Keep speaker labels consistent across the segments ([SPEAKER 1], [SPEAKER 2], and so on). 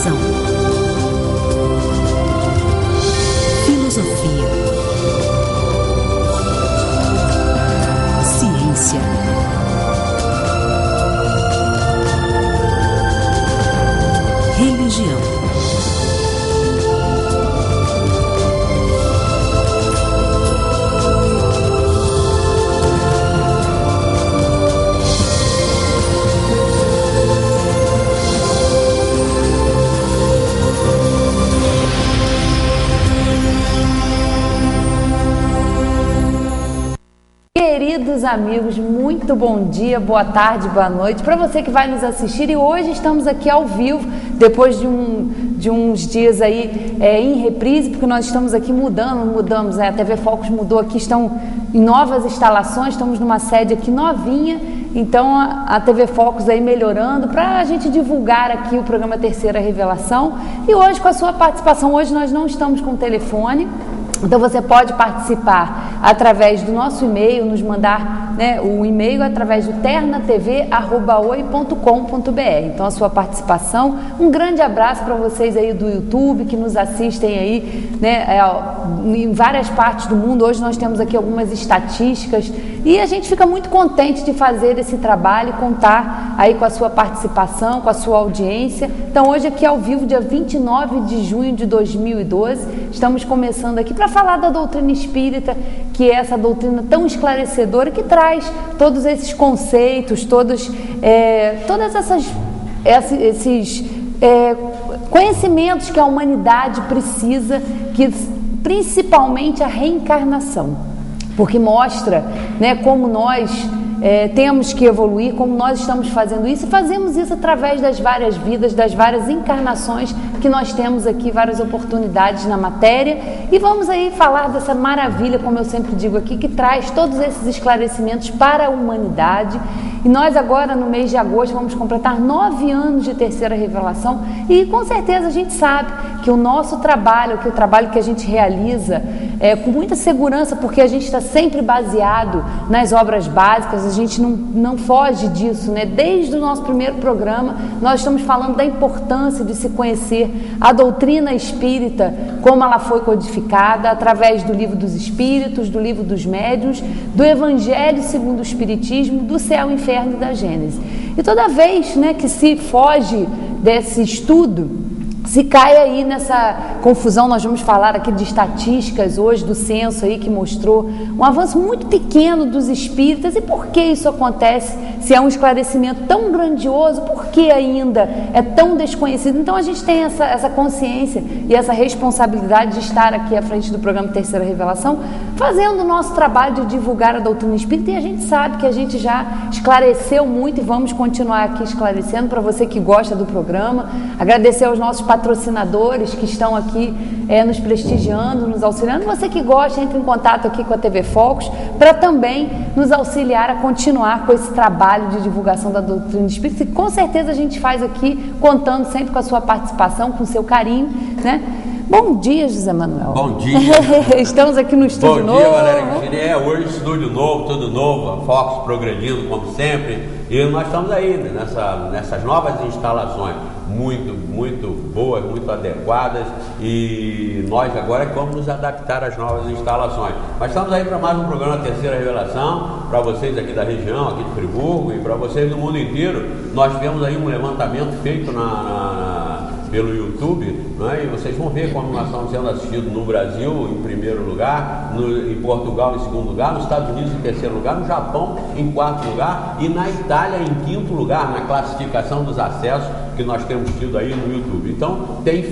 [SPEAKER 1] Tradição, filosofia, ciência, religião.
[SPEAKER 2] Queridos amigos, muito bom dia, boa tarde, boa noite para você que vai nos assistir. E hoje estamos aqui ao vivo, depois de uns dias aí em reprise, porque nós estamos aqui mudamos, a TV Focus mudou aqui, estão em novas instalações, estamos numa sede aqui novinha, então a TV Focus aí melhorando para a gente divulgar aqui o programa Terceira Revelação. E hoje com a sua participação, hoje nós não estamos com telefone, então você pode participar através do nosso e-mail, nos mandar o e-mail através do ternatv@oi.com.br. Então a sua participação, um grande abraço para vocês aí do YouTube que nos assistem aí, em várias partes do mundo. Hoje nós temos aqui algumas estatísticas e a gente fica muito contente de fazer esse trabalho e contar aí com a sua participação, com a sua audiência. Então hoje aqui ao vivo, dia 29 de junho de 2012, estamos começando aqui para falar da doutrina espírita, que é essa doutrina tão esclarecedora que traz todos esses conceitos, todos esses conhecimentos que a humanidade precisa, que principalmente a reencarnação, porque mostra como nós temos que evoluir, como nós estamos fazendo isso, e fazemos isso através das várias vidas, das várias encarnações que nós temos aqui, várias oportunidades na matéria, e vamos aí falar dessa maravilha, como eu sempre digo aqui, que traz todos esses esclarecimentos para a humanidade. E nós agora no mês de agosto vamos completar 9 anos de Terceira Revelação, e com certeza a gente sabe que o nosso trabalho, que o trabalho que a gente realiza com muita segurança, porque a gente está sempre baseado nas obras básicas, a gente não foge disso, Desde o nosso primeiro programa, nós estamos falando da importância de se conhecer a doutrina espírita, como ela foi codificada, através do Livro dos Espíritos, do Livro dos Médiuns, do Evangelho segundo o Espiritismo, do Céu, Inferno e da Gênese. E toda vez que se foge desse estudo, se cai aí nessa confusão. Nós vamos falar aqui de estatísticas hoje, do censo aí que mostrou um avanço muito pequeno dos espíritas. E por que isso acontece? Se é um esclarecimento tão grandioso, por que ainda é tão desconhecido? Então a gente tem essa consciência e essa responsabilidade de estar aqui à frente do programa Terceira Revelação, fazendo o nosso trabalho de divulgar a doutrina espírita, e a gente sabe que a gente já esclareceu muito e vamos continuar aqui esclarecendo para você que gosta do programa. Agradecer aos nossos patrocinadores que estão aqui nos prestigiando, nos auxiliando. Você que gosta, entre em contato aqui com a TV Focus para também nos auxiliar a continuar com esse trabalho de divulgação da doutrina espírita, que com certeza a gente faz aqui, contando sempre com a sua participação, com o seu carinho, Bom dia, José Manuel.
[SPEAKER 3] Bom dia.
[SPEAKER 2] Estamos aqui no estúdio novo.
[SPEAKER 3] Bom dia, Valéria Cristina. Hoje estúdio novo, tudo novo, a Fox progredindo como sempre. E nós estamos aí nessas novas instalações, muito boas, muito adequadas. E nós agora vamos nos adaptar às novas instalações. Mas estamos aí para mais um programa Terceira Revelação, para vocês aqui da região, aqui de Friburgo, e para vocês do mundo inteiro. Nós tivemos aí um levantamento feito pelo YouTube, e vocês vão ver como nós estamos sendo assistidos no Brasil em primeiro lugar, em Portugal em segundo lugar, nos Estados Unidos em terceiro lugar, no Japão em quarto lugar e na Itália em quinto lugar na classificação dos acessos que nós temos tido aí no YouTube. Então tem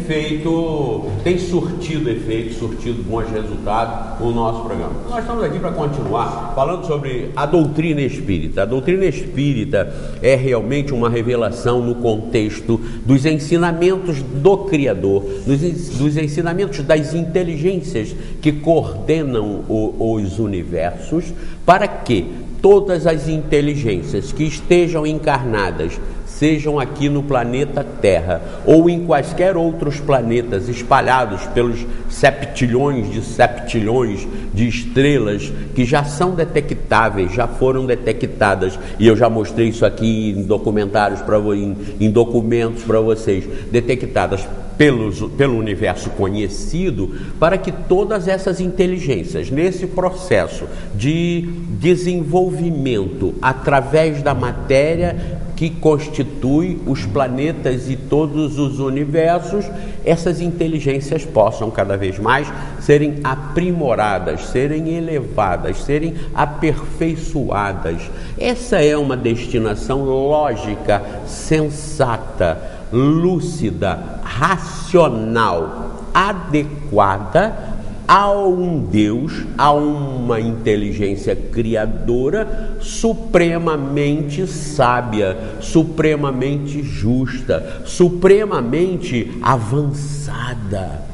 [SPEAKER 3] surtido efeito, surtido bons resultados o nosso programa. Nós estamos aqui para continuar falando sobre a doutrina espírita. A doutrina espírita é realmente uma revelação no contexto dos ensinamentos do Criador, dos ensinamentos das inteligências que coordenam os universos, para que todas as inteligências que estejam encarnadas sejam aqui no planeta Terra ou em quaisquer outros planetas espalhados pelos septilhões de estrelas que já são detectáveis, já foram detectadas, e eu já mostrei isso aqui em documentários, em documentos para vocês, detectadas pelo universo conhecido, para que todas essas inteligências, nesse processo de desenvolvimento através da matéria que constitui os planetas e todos os universos, essas inteligências possam cada vez mais serem aprimoradas, serem elevadas, serem aperfeiçoadas. Essa é uma destinação lógica, sensata, lúcida, racional, adequada a um Deus, a uma inteligência criadora supremamente sábia, supremamente justa, supremamente avançada.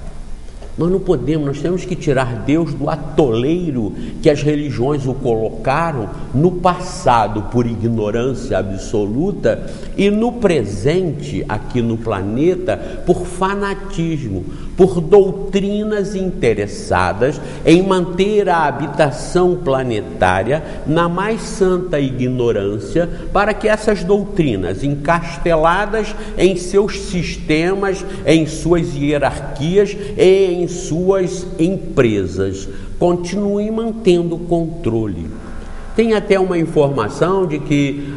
[SPEAKER 3] Nós temos que tirar Deus do atoleiro que as religiões o colocaram no passado por ignorância absoluta e no presente aqui no planeta por fanatismo, por doutrinas interessadas em manter a habitação planetária na mais santa ignorância, para que essas doutrinas, encasteladas em seus sistemas, em suas hierarquias e em suas empresas, continuem mantendo controle. Tem até uma informação de que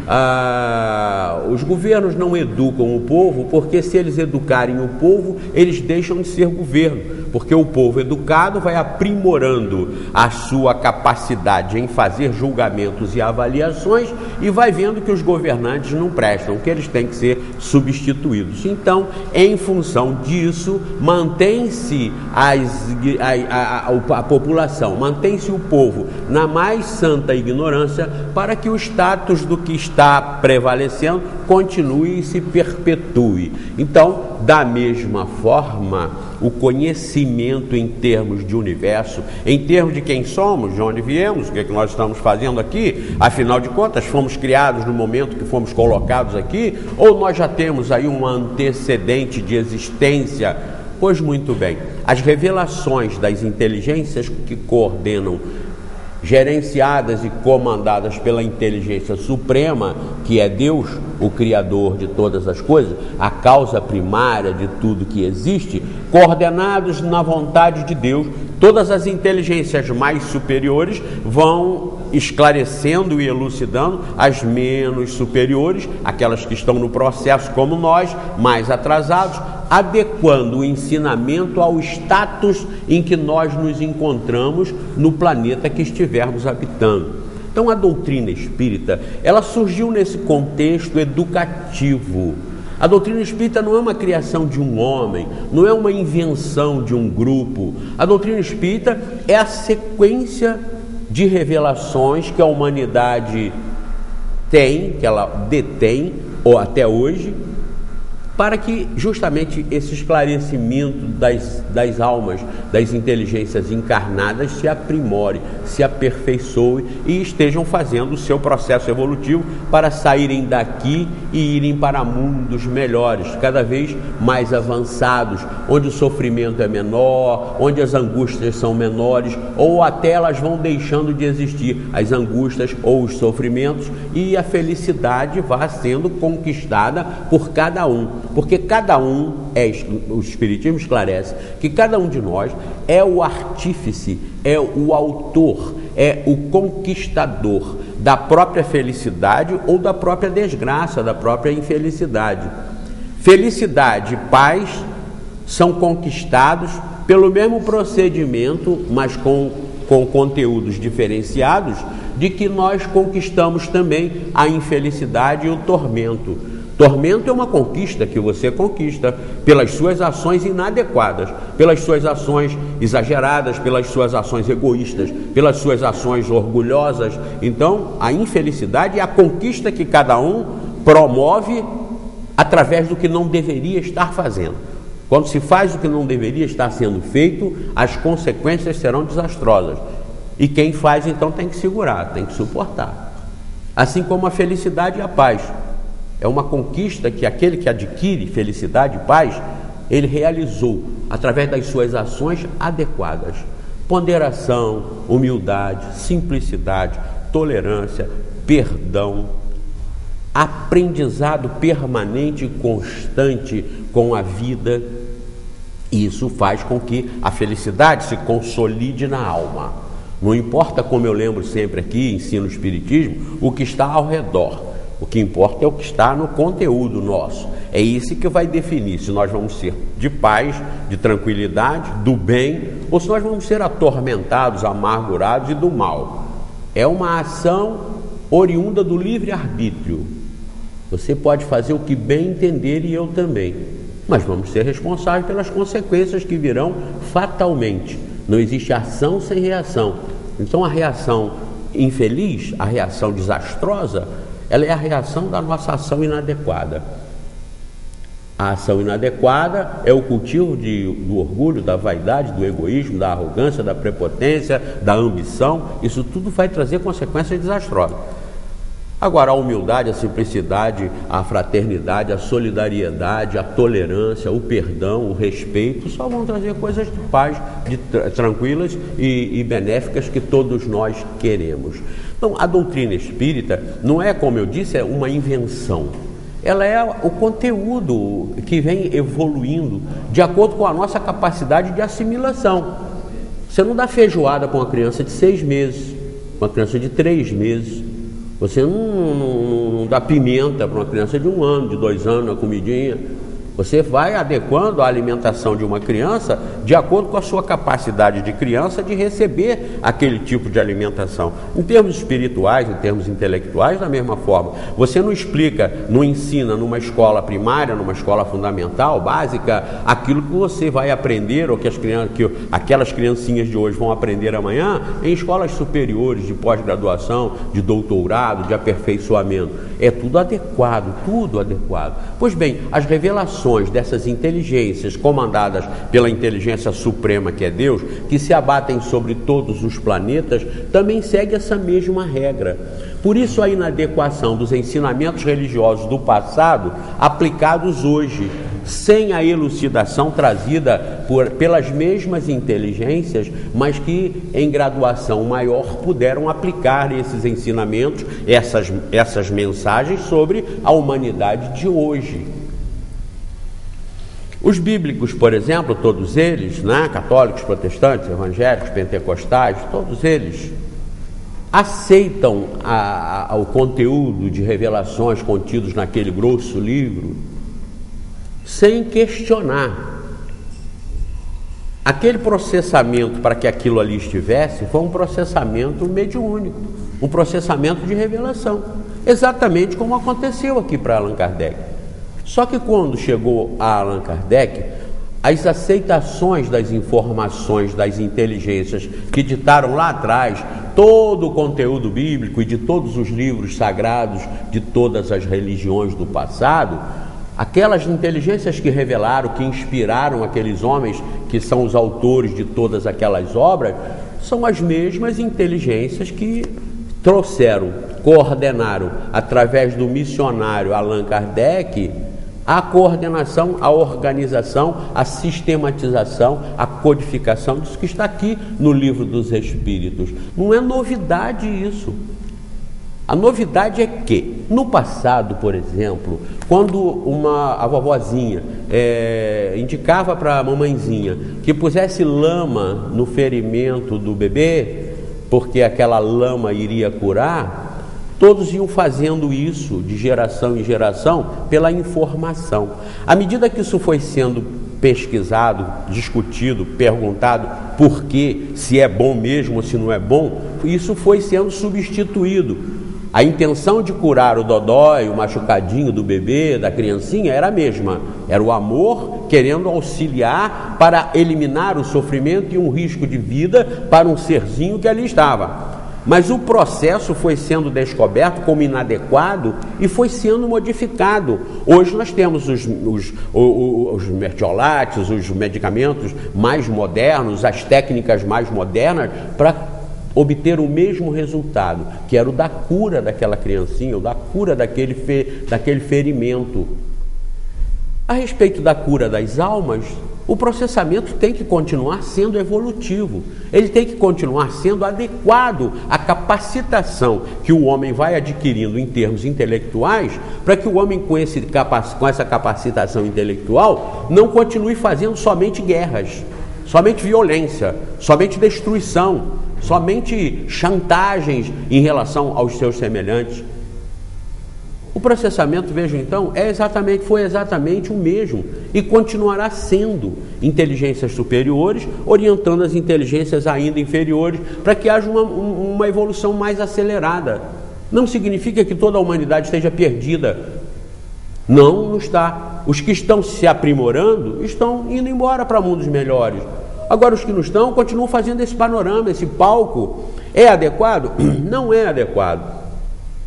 [SPEAKER 3] os governos não educam o povo, porque se eles educarem o povo, eles deixam de ser governo, porque o povo educado vai aprimorando a sua capacidade em fazer julgamentos e avaliações e vai vendo que os governantes não prestam, que eles têm que ser substituídos. Então, em função disso, mantém-se a população, mantém-se o povo na mais santa ignorância, para que o status do que está prevalecendo continue e se perpetue. Então, da mesma forma, o conhecimento em termos de universo, em termos de quem somos, de onde viemos, o que é que nós estamos fazendo aqui, afinal de contas, fomos criados no momento que fomos colocados aqui, ou nós já temos aí um antecedente de existência? Pois muito bem, as revelações das inteligências que coordenam, gerenciadas e comandadas pela inteligência suprema, que é Deus, o Criador de todas as coisas, a causa primária de tudo que existe, coordenados na vontade de Deus, todas as inteligências mais superiores vão esclarecendo e elucidando as menos superiores, aquelas que estão no processo como nós, mais atrasados, adequando o ensinamento ao status em que nós nos encontramos no planeta que estivermos habitando. Então, a doutrina espírita, ela surgiu nesse contexto educativo. A doutrina espírita não é uma criação de um homem, não é uma invenção de um grupo. A doutrina espírita é a sequência de revelações que a humanidade tem, que ela detém, ou até hoje, para que justamente esse esclarecimento das almas, das inteligências encarnadas se aprimore, se aperfeiçoe e estejam fazendo o seu processo evolutivo para saírem daqui e irem para mundos melhores, cada vez mais avançados, onde o sofrimento é menor, onde as angústias são menores, ou até elas vão deixando de existir, as angústias ou os sofrimentos, e a felicidade vai sendo conquistada por cada um. Porque cada um, o Espiritismo esclarece, que cada um de nós é o artífice, é o autor, é o conquistador da própria felicidade ou da própria desgraça, da própria infelicidade. Felicidade e paz são conquistados pelo mesmo procedimento, mas com conteúdos diferenciados, de que nós conquistamos também a infelicidade e o tormento. Tormento é uma conquista que você conquista pelas suas ações inadequadas, pelas suas ações exageradas, pelas suas ações egoístas, pelas suas ações orgulhosas. Então, a infelicidade é a conquista que cada um promove através do que não deveria estar fazendo. Quando se faz o que não deveria estar sendo feito, as consequências serão desastrosas. E quem faz, então, tem que segurar, tem que suportar. Assim como a felicidade e a paz. É uma conquista que aquele que adquire felicidade e paz, ele realizou através das suas ações adequadas. Ponderação, humildade, simplicidade, tolerância, perdão, aprendizado permanente e constante com a vida. Isso faz com que a felicidade se consolide na alma. Não importa, como eu lembro sempre aqui, ensino o Espiritismo, o que está ao redor. O que importa é o que está no conteúdo nosso. É isso que vai definir se nós vamos ser de paz, de tranquilidade, do bem, ou se nós vamos ser atormentados, amargurados e do mal. É uma ação oriunda do livre-arbítrio. Você pode fazer o que bem entender e eu também. Mas vamos ser responsáveis pelas consequências que virão fatalmente. Não existe ação sem reação. Então a reação infeliz, a reação desastrosa, ela é a reação da nossa ação inadequada. A ação inadequada é o cultivo do orgulho, da vaidade, do egoísmo, da arrogância, da prepotência, da ambição. Isso tudo vai trazer consequências desastrosas. Agora, a humildade, a simplicidade, a fraternidade, a solidariedade, a tolerância, o perdão, o respeito, só vão trazer coisas de paz, tranquilas e benéficas que todos nós queremos. Então, a doutrina espírita não é, como eu disse, é uma invenção. Ela é o conteúdo que vem evoluindo de acordo com a nossa capacidade de assimilação. Você não dá feijoada para uma criança de 6 meses, uma criança de 3 meses. Você não dá pimenta para uma criança de 1 ano, de 2 anos, a comidinha. Você vai adequando a alimentação de uma criança de acordo com a sua capacidade de criança de receber aquele tipo de alimentação. Em termos espirituais, em termos intelectuais, da mesma forma. Você não explica, não ensina numa escola primária, numa escola fundamental, básica, aquilo que você vai aprender ou que aquelas criancinhas de hoje vão aprender amanhã em escolas superiores, de pós-graduação, de doutorado, de aperfeiçoamento. É tudo adequado, tudo adequado. Pois bem, as revelações dessas inteligências comandadas pela inteligência suprema que é Deus, que se abatem sobre todos os planetas, também segue essa mesma regra. Por isso a inadequação dos ensinamentos religiosos do passado aplicados hoje, sem a elucidação trazida pelas mesmas inteligências, mas que em graduação maior puderam aplicar esses ensinamentos, essas mensagens sobre a humanidade de hoje. Os bíblicos, por exemplo, todos eles, né, católicos, protestantes, evangélicos, pentecostais, todos eles aceitam o conteúdo de revelações contidos naquele grosso livro sem questionar. Aquele processamento para que aquilo ali estivesse foi um processamento mediúnico, um processamento de revelação, exatamente como aconteceu aqui para Allan Kardec. Só que quando chegou a Allan Kardec, as aceitações das informações das inteligências que ditaram lá atrás todo o conteúdo bíblico e de todos os livros sagrados de todas as religiões do passado, aquelas inteligências que revelaram, que inspiraram aqueles homens que são os autores de todas aquelas obras, são as mesmas inteligências que trouxeram, coordenaram através do missionário Allan Kardec a coordenação, a organização, a sistematização, a codificação disso que está aqui no Livro dos Espíritos. Não é novidade isso. A novidade é que, no passado, por exemplo, quando a vovozinha indicava para a mamãezinha que pusesse lama no ferimento do bebê, porque aquela lama iria curar, todos iam fazendo isso de geração em geração pela informação. À medida que isso foi sendo pesquisado, discutido, perguntado por quê, se é bom mesmo ou se não é bom, isso foi sendo substituído. A intenção de curar o dodói, o machucadinho do bebê, da criancinha, era a mesma. Era o amor querendo auxiliar para eliminar o sofrimento e um risco de vida para um serzinho que ali estava. Mas o processo foi sendo descoberto como inadequado e foi sendo modificado. Hoje nós temos os mertiolates, os medicamentos mais modernos, as técnicas mais modernas para obter o mesmo resultado, que era o da cura daquela criancinha, ou da cura daquele ferimento. A respeito da cura das almas, o processamento tem que continuar sendo evolutivo, ele tem que continuar sendo adequado à capacitação que o homem vai adquirindo em termos intelectuais, para que o homem com essa capacitação intelectual não continue fazendo somente guerras, somente violência, somente destruição, somente chantagens em relação aos seus semelhantes. O processamento, vejam então, foi exatamente o mesmo e continuará sendo inteligências superiores, orientando as inteligências ainda inferiores para que haja uma evolução mais acelerada. Não significa que toda a humanidade esteja perdida. Não está. Os que estão se aprimorando estão indo embora para mundos melhores. Agora, os que não estão continuam fazendo esse panorama, esse palco. É adequado? Não é adequado.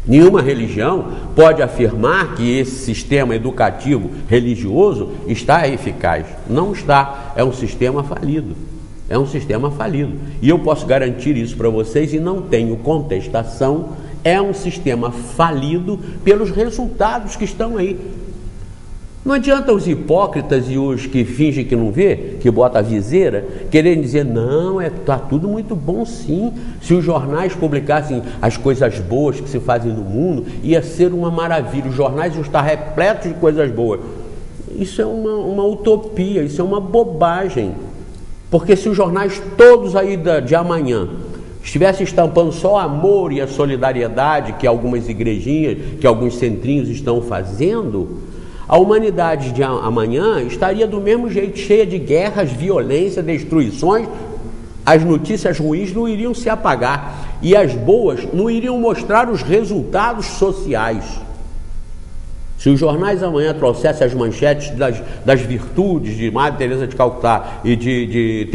[SPEAKER 3] Nenhuma religião pode afirmar que esse sistema educativo religioso está eficaz. Não está. É um sistema falido. É um sistema falido. E eu posso garantir isso para vocês e não tenho contestação. É um sistema falido pelos resultados que estão aí. Não adianta os hipócritas e os que fingem que não vê, que bota a viseira, quererem dizer, não, está tudo muito bom sim. Se os jornais publicassem as coisas boas que se fazem no mundo, ia ser uma maravilha. Os jornais iam estar repletos de coisas boas. Isso é uma utopia, isso é uma bobagem. Porque se os jornais todos aí de amanhã estivessem estampando só o amor e a solidariedade que algumas igrejinhas, que alguns centrinhos estão fazendo, a humanidade de amanhã estaria do mesmo jeito, cheia de guerras, violência, destruições. As notícias ruins não iriam se apagar e as boas não iriam mostrar os resultados sociais. Se os jornais amanhã trouxessem as manchetes das virtudes de Madre Teresa de Calcutá e de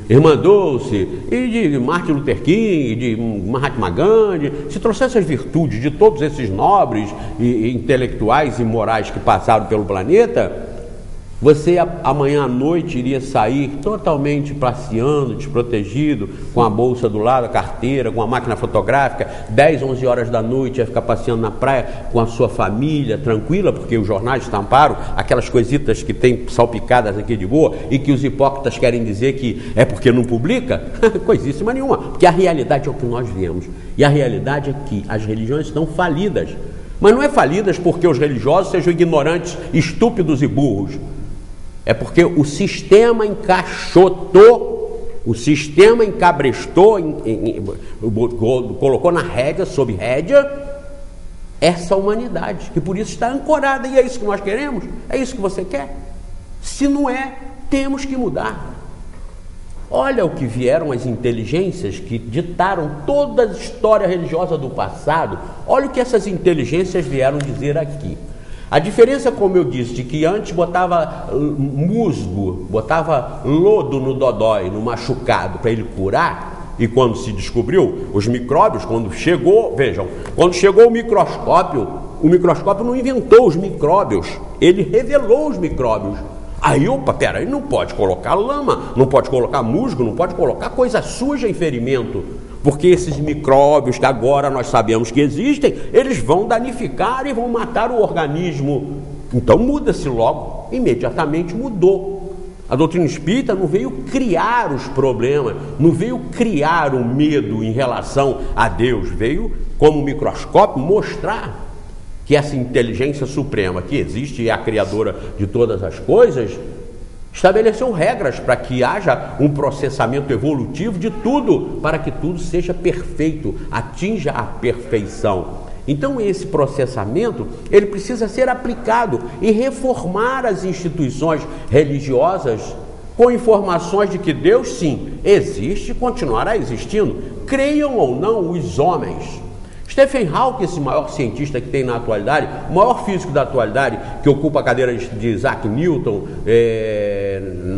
[SPEAKER 3] Irmã Dulce e de Martin Luther King, de Mahatma Gandhi, se trouxesse as virtudes de todos esses nobres e intelectuais e morais que passaram pelo planeta, você amanhã à noite iria sair totalmente passeando, desprotegido, com a bolsa do lado, a carteira, com a máquina fotográfica, 10, 11 horas da noite ia ficar passeando na praia com a sua família, tranquila, porque os jornais estamparam aquelas coisitas que tem salpicadas aqui de boa e que os hipócritas querem dizer que é porque não publica, coisíssima nenhuma, porque a realidade é o que nós vemos, e a realidade é que as religiões estão falidas, mas não é falidas porque os religiosos sejam ignorantes, estúpidos e burros. É porque o sistema encaixotou, o sistema encabrestou, colocou na rédea, sob rédea, essa humanidade, que por isso está ancorada. E é isso que nós queremos? É isso que você quer? Se não é, temos que mudar. Olha o que vieram as inteligências que ditaram toda a história religiosa do passado. Olha o que essas inteligências vieram dizer aqui. A diferença, como eu disse, de que antes botava musgo, botava lodo no dodói, no machucado, para ele curar, e quando se descobriu os micróbios, quando chegou, vejam, quando chegou o microscópio não inventou os micróbios, ele revelou os micróbios. Aí, peraí, não pode colocar lama, não pode colocar musgo, não pode colocar coisa suja em ferimento, porque esses micróbios que agora nós sabemos que existem, eles vão danificar e vão matar o organismo. Então muda-se logo, imediatamente mudou. A doutrina espírita não veio criar os problemas, não veio criar o medo em relação a Deus, veio, como microscópio, mostrar que essa inteligência suprema que existe e é a criadora de todas as coisas, estabeleceu regras para que haja um processamento evolutivo de tudo, para que tudo seja perfeito, atinja a perfeição. Então esse processamento, ele precisa ser aplicado e reformar as instituições religiosas com informações de que Deus sim existe e continuará existindo, creiam ou não os homens. Stephen Hawking, esse maior cientista que tem na atualidade, o maior físico da atualidade, que ocupa a cadeira de Isaac Newton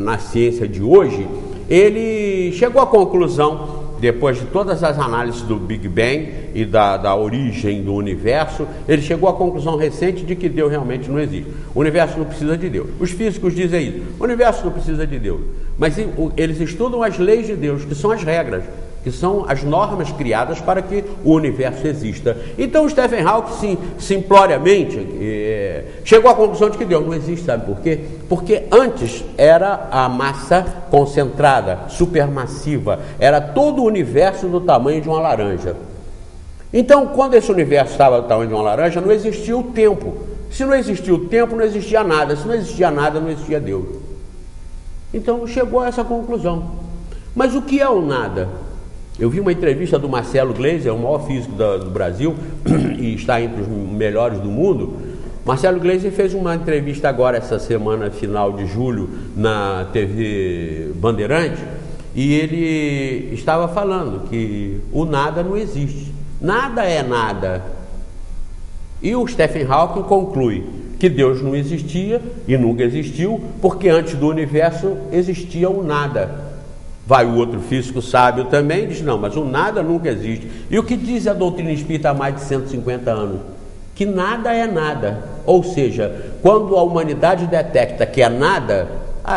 [SPEAKER 3] na ciência de hoje, ele chegou à conclusão depois de todas as análises do Big Bang e da origem do universo, ele chegou à conclusão recente de que Deus realmente não existe. O universo não precisa de Deus. Os físicos dizem isso. O universo não precisa de Deus. Mas eles estudam as leis de Deus, que são as regras, que são as normas criadas para que o universo exista. Então Stephen Hawking simploriamente chegou à conclusão de que Deus não existe. Sabe por quê? Porque antes era a massa concentrada, supermassiva, era todo o universo do tamanho de uma laranja. Então, quando esse universo estava do tamanho de uma laranja, não existia o tempo. Se não existia o tempo, não existia nada. Se não existia nada, não existia Deus. Então chegou a essa conclusão. Mas o que é o nada? Eu vi uma entrevista do Marcelo Gleiser, o maior físico do Brasil e está entre os melhores do mundo. Marcelo Gleiser fez uma entrevista agora, essa semana, final de julho, na TV Bandeirante, e ele estava falando que o nada não existe. Nada é nada. E o Stephen Hawking conclui que Deus não existia e nunca existiu, porque antes do universo existia o nada. Vai o outro físico sábio também e diz, não, mas o nada nunca existe. E o que diz a doutrina espírita há mais de 150 anos? Que nada é nada. Ou seja, quando a humanidade detecta que é nada,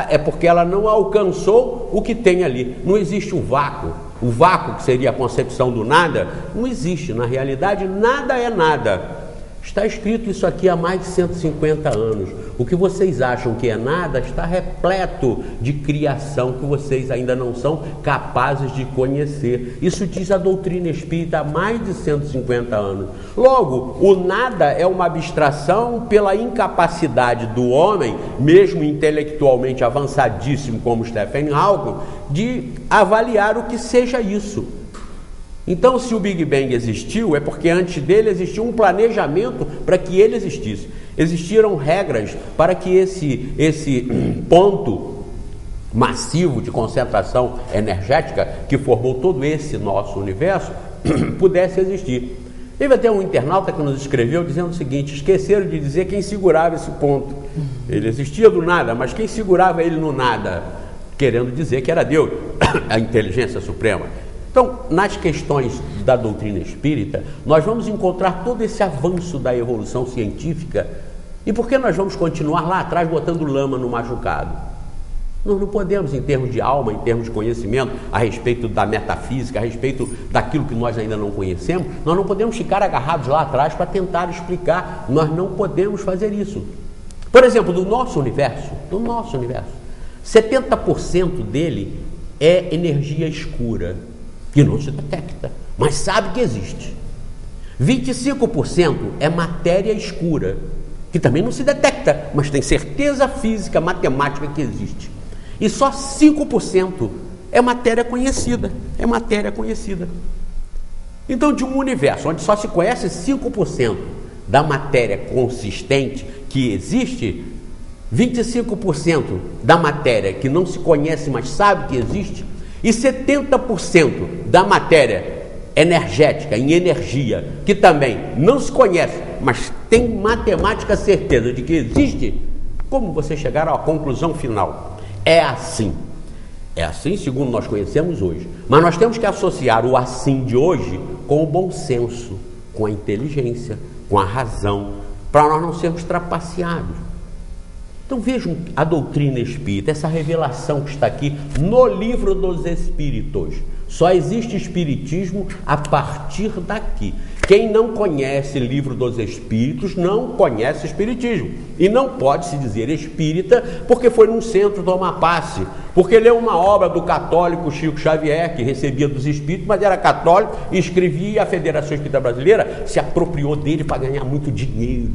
[SPEAKER 3] é porque ela não alcançou o que tem ali. Não existe um vácuo. O vácuo, que seria a concepção do nada, não existe. Na realidade, nada é nada. Está escrito isso aqui há mais de 150 anos. O que vocês acham que é nada está repleto de criação que vocês ainda não são capazes de conhecer. Isso diz a doutrina espírita há mais de 150 anos. Logo, o nada é uma abstração pela incapacidade do homem, mesmo intelectualmente avançadíssimo como Stephen Hawking, de avaliar o que seja isso. Então, se o Big Bang existiu, é porque antes dele existiu um planejamento para que ele existisse. Existiram regras para que esse ponto massivo de concentração energética que formou todo esse nosso universo pudesse existir. Teve até um internauta que nos escreveu dizendo o seguinte: esqueceram de dizer quem segurava esse ponto. Ele existia do nada, mas quem segurava ele no nada? Querendo dizer que era Deus, a inteligência suprema. Então, nas questões da doutrina espírita, nós vamos encontrar todo esse avanço da evolução científica. E por que nós vamos continuar lá atrás botando lama no machucado? Nós não podemos, em termos de alma, em termos de conhecimento, a respeito da metafísica, a respeito daquilo que nós ainda não conhecemos, nós não podemos ficar agarrados lá atrás para tentar explicar. Nós não podemos fazer isso. Por exemplo, do nosso universo, 70% dele é energia escura, que não se detecta, mas sabe que existe. 25% é matéria escura, que também não se detecta, mas tem certeza física, matemática que existe. E só 5% é matéria conhecida, Então, de um universo onde só se conhece 5% da matéria consistente que existe, 25% da matéria que não se conhece, mas sabe que existe, e 70% da matéria energética, em energia, que também não se conhece, mas tem matemática certeza de que existe. Como você chegar à conclusão final? É assim segundo nós conhecemos hoje. Mas nós temos que associar o assim de hoje com o bom senso, com a inteligência, com a razão, para nós não sermos trapaceados. Então vejam a doutrina espírita, essa revelação que está aqui no Livro dos Espíritos. Só existe espiritismo a partir daqui. Quem não conhece Livro dos Espíritos não conhece espiritismo. E não pode se dizer espírita porque foi num centro tomar passe, porque leu uma obra do católico Chico Xavier, que recebia dos espíritos, mas era católico e escrevia, e a Federação Espírita Brasileira se apropriou dele para ganhar muito dinheiro.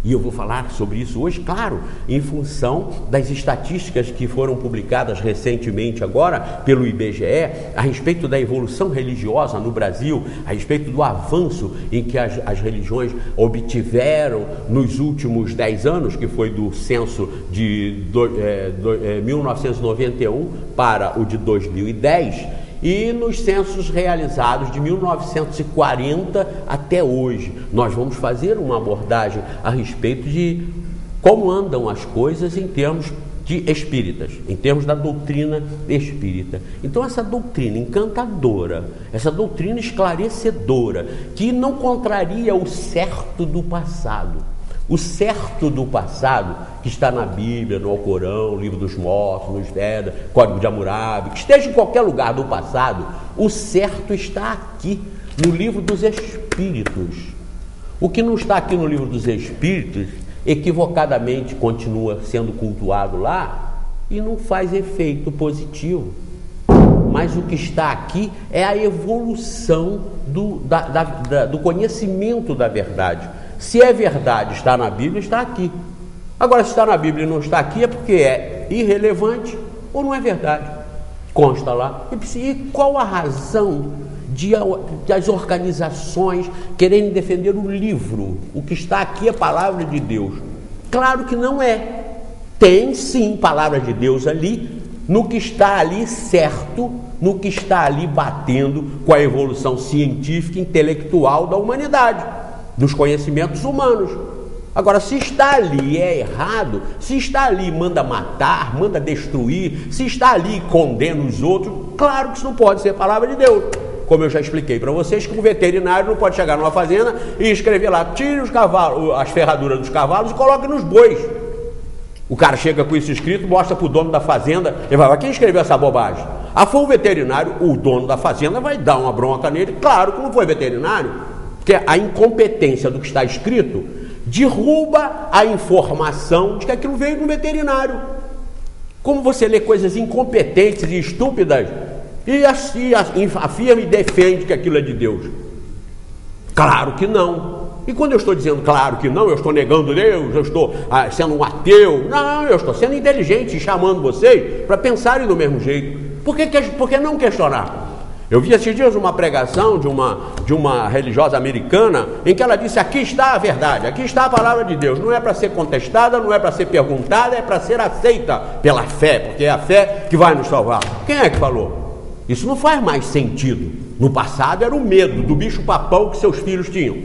[SPEAKER 3] E eu vou falar sobre isso hoje, claro, em função das estatísticas que foram publicadas recentemente agora pelo IBGE a respeito da evolução religiosa no Brasil, a respeito do avanço em que as religiões obtiveram nos últimos 10 anos, que foi do censo de 1991 para o de 2010, e nos censos realizados de 1940 até hoje. Nós vamos fazer uma abordagem a respeito de como andam as coisas em termos de espíritas, em termos da doutrina espírita. Então essa doutrina encantadora, essa doutrina esclarecedora, que não contraria o certo do passado. O certo do passado, que está na Bíblia, no Alcorão, Livro dos Mortos, no Vedas, Código de Hammurabi, que esteja em qualquer lugar do passado, o certo está aqui, no Livro dos Espíritos. O que não está aqui no Livro dos Espíritos, equivocadamente continua sendo cultuado lá e não faz efeito positivo. Mas o que está aqui é a evolução do conhecimento da verdade. Se é verdade, está na Bíblia, está aqui. Agora, se está na Bíblia e não está aqui, é porque é irrelevante ou não é verdade. Consta lá. E qual a razão das organizações quererem defender o livro? O que está aqui é palavra de Deus. Claro que não é. Tem sim palavra de Deus ali, no que está ali certo, no que está ali batendo com a evolução científica e intelectual da humanidade, dos conhecimentos humanos. Agora, se está ali é errado, se está ali manda matar, manda destruir, se está ali condena os outros, claro que isso não pode ser palavra de Deus. Como eu já expliquei para vocês, que um veterinário não pode chegar numa fazenda e escrever lá, tire os cavalos, as ferraduras dos cavalos e coloque nos bois. O cara chega com isso escrito, mostra para o dono da fazenda, ele vai, quem escreveu essa bobagem? Foi o veterinário, o dono da fazenda vai dar uma bronca nele, claro que não foi veterinário, porque a incompetência do que está escrito derruba a informação de que aquilo veio do veterinário. Como você lê coisas incompetentes e estúpidas e afirma e defende que aquilo é de Deus? Claro que não. E quando eu estou dizendo claro que não, eu estou negando Deus, eu estou sendo um ateu. Não, eu estou sendo inteligente e chamando vocês para pensarem do mesmo jeito. Por que não questionar? Eu vi esses dias uma pregação de uma religiosa americana em que ela disse, aqui está a verdade, aqui está a palavra de Deus, não é para ser contestada, não é para ser perguntada, é para ser aceita pela fé, porque é a fé que vai nos salvar. Quem é que falou? Isso não faz mais sentido. No passado era o medo do bicho-papão que seus filhos tinham.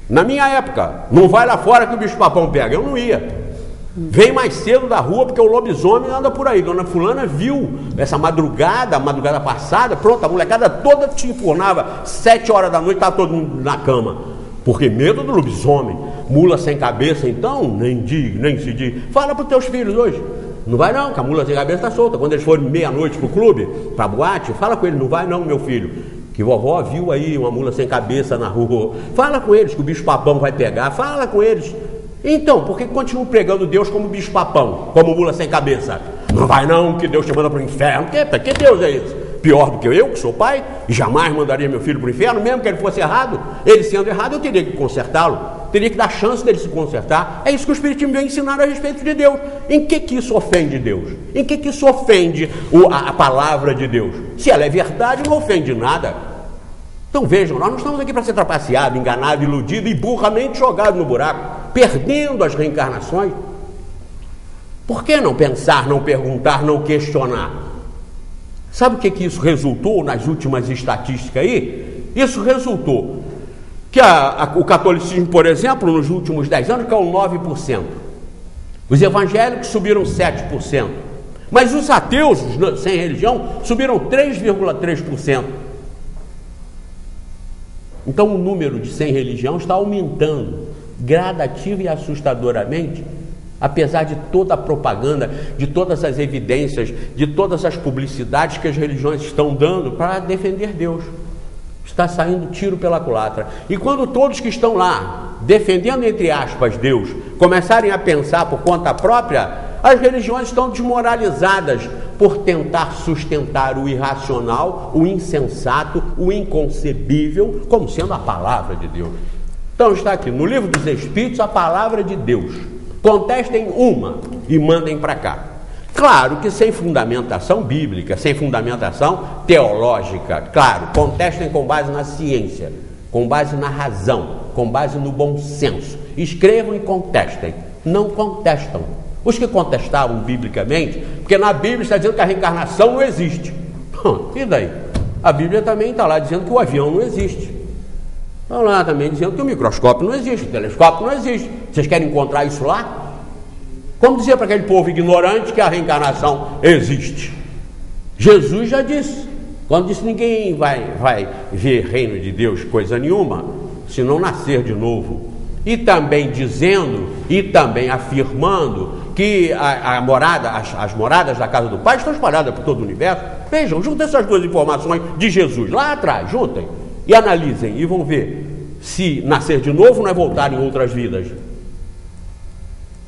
[SPEAKER 3] Na minha época, não vai lá fora que o bicho-papão pega, eu não ia. Vem mais cedo da rua porque o lobisomem anda por aí. Dona fulana viu essa madrugada passada, pronto, a molecada toda te enfurnava, 7 horas da noite estava todo mundo na cama, porque medo do lobisomem. Mula sem cabeça, então, nem se diz. Fala para os teus filhos hoje, não vai não, que a mula sem cabeça está solta. Quando eles forem meia-noite pro clube, pra boate, fala com ele, não vai não, meu filho, que vovó viu aí uma mula sem cabeça na rua. Fala com eles que o bicho-papão vai pegar, fala com eles. Então, por que continuam pregando Deus como bicho-papão, como mula sem cabeça? Não vai não, que Deus te manda para o inferno. Que Deus é esse? Pior do que eu, que sou pai, e jamais mandaria meu filho para o inferno, mesmo que ele fosse errado. Ele sendo errado, eu teria que consertá-lo, teria que dar chance dele se consertar. É isso que o Espiritismo veio ensinar a respeito de Deus. Em que isso ofende Deus? Em que isso ofende a palavra de Deus? Se ela é verdade, não ofende nada. Então vejam, nós não estamos aqui para ser trapaceado, enganado, iludido e burramente jogado no buraco, perdendo as reencarnações. Por que não pensar, não perguntar, não questionar? Sabe o que isso resultou nas últimas estatísticas aí? Isso resultou que o catolicismo, por exemplo, nos últimos 10 anos caiu 9%. Os evangélicos subiram 7%. Mas os ateus, sem religião, subiram 3,3%. Então o número de sem religião está aumentando gradativa e assustadoramente, apesar de toda a propaganda, de todas as evidências, de todas as publicidades que as religiões estão dando para defender Deus. Está saindo tiro pela culatra. E quando todos que estão lá, defendendo entre aspas Deus, começarem a pensar por conta própria, as religiões estão desmoralizadas por tentar sustentar o irracional, o insensato, o inconcebível, como sendo a palavra de Deus. Então está aqui, no Livro dos Espíritos, a palavra de Deus. Contestem uma e mandem para cá. Claro que sem fundamentação bíblica, sem fundamentação teológica. Claro, contestem com base na ciência, com base na razão, com base no bom senso. Escrevam e contestem. Não contestam. Os que contestavam biblicamente, porque na Bíblia está dizendo que a reencarnação não existe. E daí? A Bíblia também está lá dizendo que o avião não existe. Está lá também dizendo que o microscópio não existe, o telescópio não existe. Vocês querem encontrar isso lá? Como dizer para aquele povo ignorante que a reencarnação existe? Jesus já disse, quando disse ninguém vai ver reino de Deus coisa nenhuma, se não nascer de novo. E também dizendo, e também afirmando que as moradas da casa do Pai estão espalhadas por todo o universo. Vejam, juntem essas duas informações de Jesus lá atrás, juntem e analisem e vão ver se nascer de novo não é voltar em outras vidas.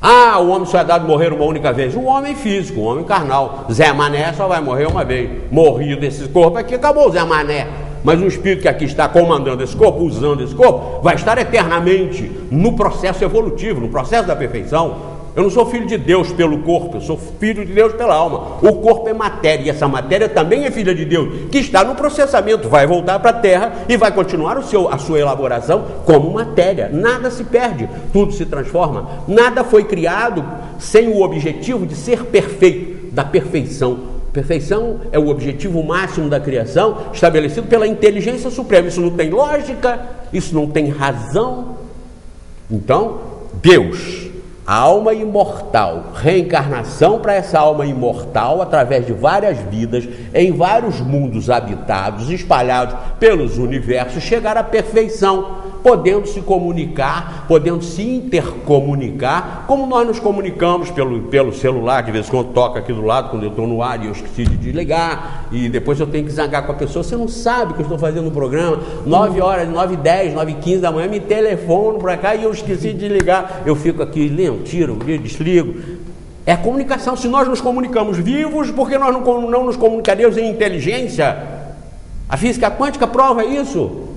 [SPEAKER 3] O homem só é dado morrer uma única vez. Um homem físico, um homem carnal. Zé Mané só vai morrer uma vez. Morrido desse corpo aqui, acabou o Zé Mané. Mas o espírito que aqui está comandando esse corpo, usando esse corpo, vai estar eternamente no processo evolutivo, no processo da perfeição. Eu não sou filho de Deus pelo corpo, eu sou filho de Deus pela alma. O corpo é matéria, e essa matéria também é filha de Deus, que está no processamento, vai voltar para a Terra e vai continuar a sua elaboração como matéria. Nada se perde, tudo se transforma. Nada foi criado sem o objetivo de ser perfeito, da perfeição. Perfeição é o objetivo máximo da criação, estabelecido pela inteligência suprema. Isso não tem lógica, isso não tem razão. Então, Deus, a alma imortal, reencarnação para essa alma imortal através de várias vidas, em vários mundos habitados, espalhados pelos universos, chegar à perfeição, podendo se comunicar, podendo se intercomunicar, como nós nos comunicamos pelo celular. De vez em quando toca aqui do lado, quando eu estou no ar e eu esqueci de desligar, e depois eu tenho que zangar com a pessoa. Você não sabe que eu estou fazendo um programa, 9 horas, 9h10, 9h15 da manhã, me telefono para cá e eu esqueci de desligar. Eu fico aqui, lento, tiro, desligo. É a comunicação. Se nós nos comunicamos vivos, por que nós não nos comunicaríamos em inteligência? A física quântica prova isso.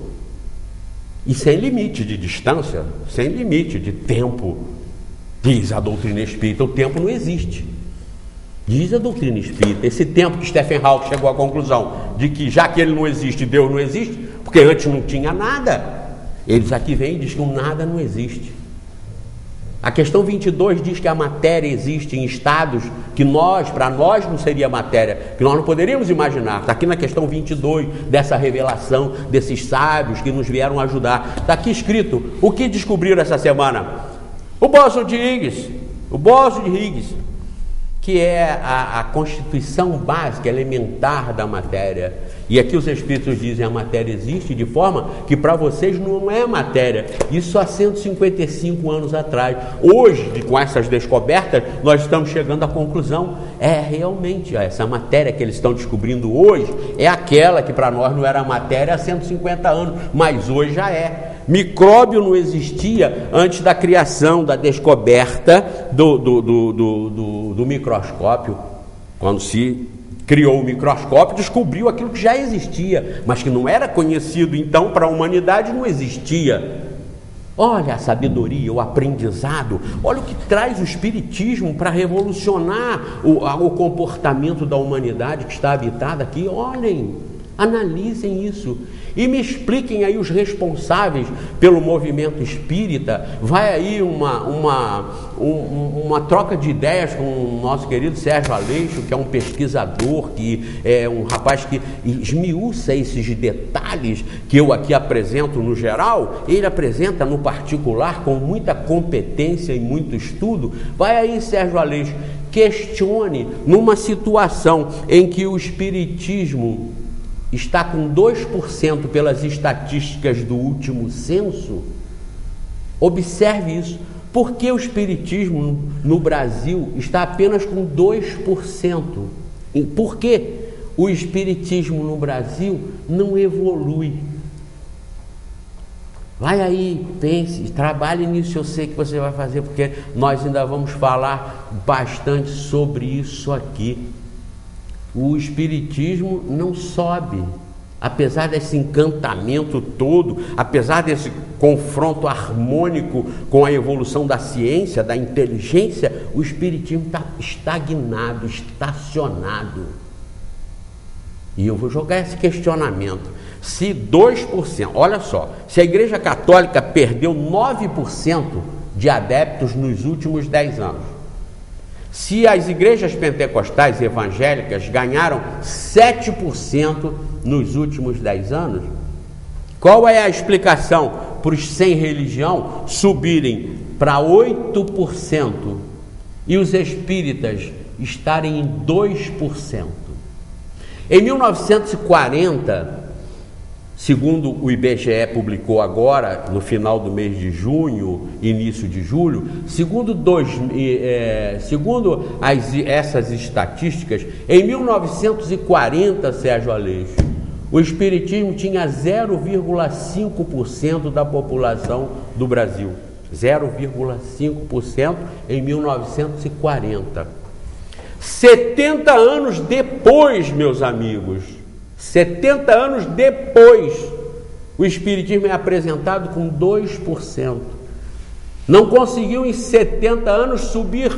[SPEAKER 3] E sem limite de distância, sem limite de tempo. Diz a doutrina espírita, o tempo não existe. Diz a doutrina espírita, esse tempo que Stephen Hawking chegou à conclusão de que já que ele não existe, Deus não existe, porque antes não tinha nada. Eles aqui vêm e dizem que o nada não existe. A questão 22 diz que a matéria existe em estados que para nós não seria matéria, que nós não poderíamos imaginar. Está aqui na questão 22 dessa revelação desses sábios que nos vieram ajudar. Está aqui escrito o que descobriram essa semana. O bóson de Higgs, que é a constituição básica, elementar da matéria. E aqui os espíritos dizem: a matéria existe de forma que para vocês não é matéria. Isso há 155 anos atrás. Hoje, com essas descobertas, nós estamos chegando à conclusão: realmente, essa matéria que eles estão descobrindo hoje é aquela que para nós não era matéria há 150 anos, mas hoje já é. Micróbio não existia antes da criação, da descoberta do microscópio. Quando se criou o microscópio, descobriu aquilo que já existia, mas que não era conhecido, então para a humanidade não existia. Olha a sabedoria, o aprendizado, olha o que traz o espiritismo para revolucionar o comportamento da humanidade que está habitada aqui. Olhem, analisem isso e me expliquem aí os responsáveis pelo movimento espírita. Vai aí uma troca de ideias com o nosso querido Sérgio Aleixo, que é um pesquisador, que é um rapaz que esmiuça esses detalhes que eu aqui apresento no geral. Ele apresenta no particular com muita competência e muito estudo. Vai aí, Sérgio Aleixo, questione numa situação em que o espiritismo está com 2% pelas estatísticas do último censo. Observe isso. Por que o espiritismo no Brasil está apenas com 2%? Por que o espiritismo no Brasil não evolui? Vai aí, pense, trabalhe nisso. Eu sei que você vai fazer, porque nós ainda vamos falar bastante sobre isso aqui. O espiritismo não sobe, apesar desse encantamento todo, apesar desse confronto harmônico com a evolução da ciência, da inteligência. O espiritismo está estagnado, estacionado. E eu vou jogar esse questionamento: se 2%, olha só, se a Igreja Católica perdeu 9% de adeptos nos últimos 10 anos, se as igrejas pentecostais e evangélicas ganharam 7% nos últimos 10 anos, qual é a explicação para os sem religião subirem para 8% e os espíritas estarem em 2%. Em 1940, segundo o IBGE publicou agora, no final do mês de junho, início de julho, segundo essas estatísticas, em 1940, Sérgio Aleixo, o espiritismo tinha 0,5% da população do Brasil. 0,5% em 1940. 70 anos depois, meus amigos, 70 anos depois, o espiritismo é apresentado com 2%. Não conseguiu em 70 anos subir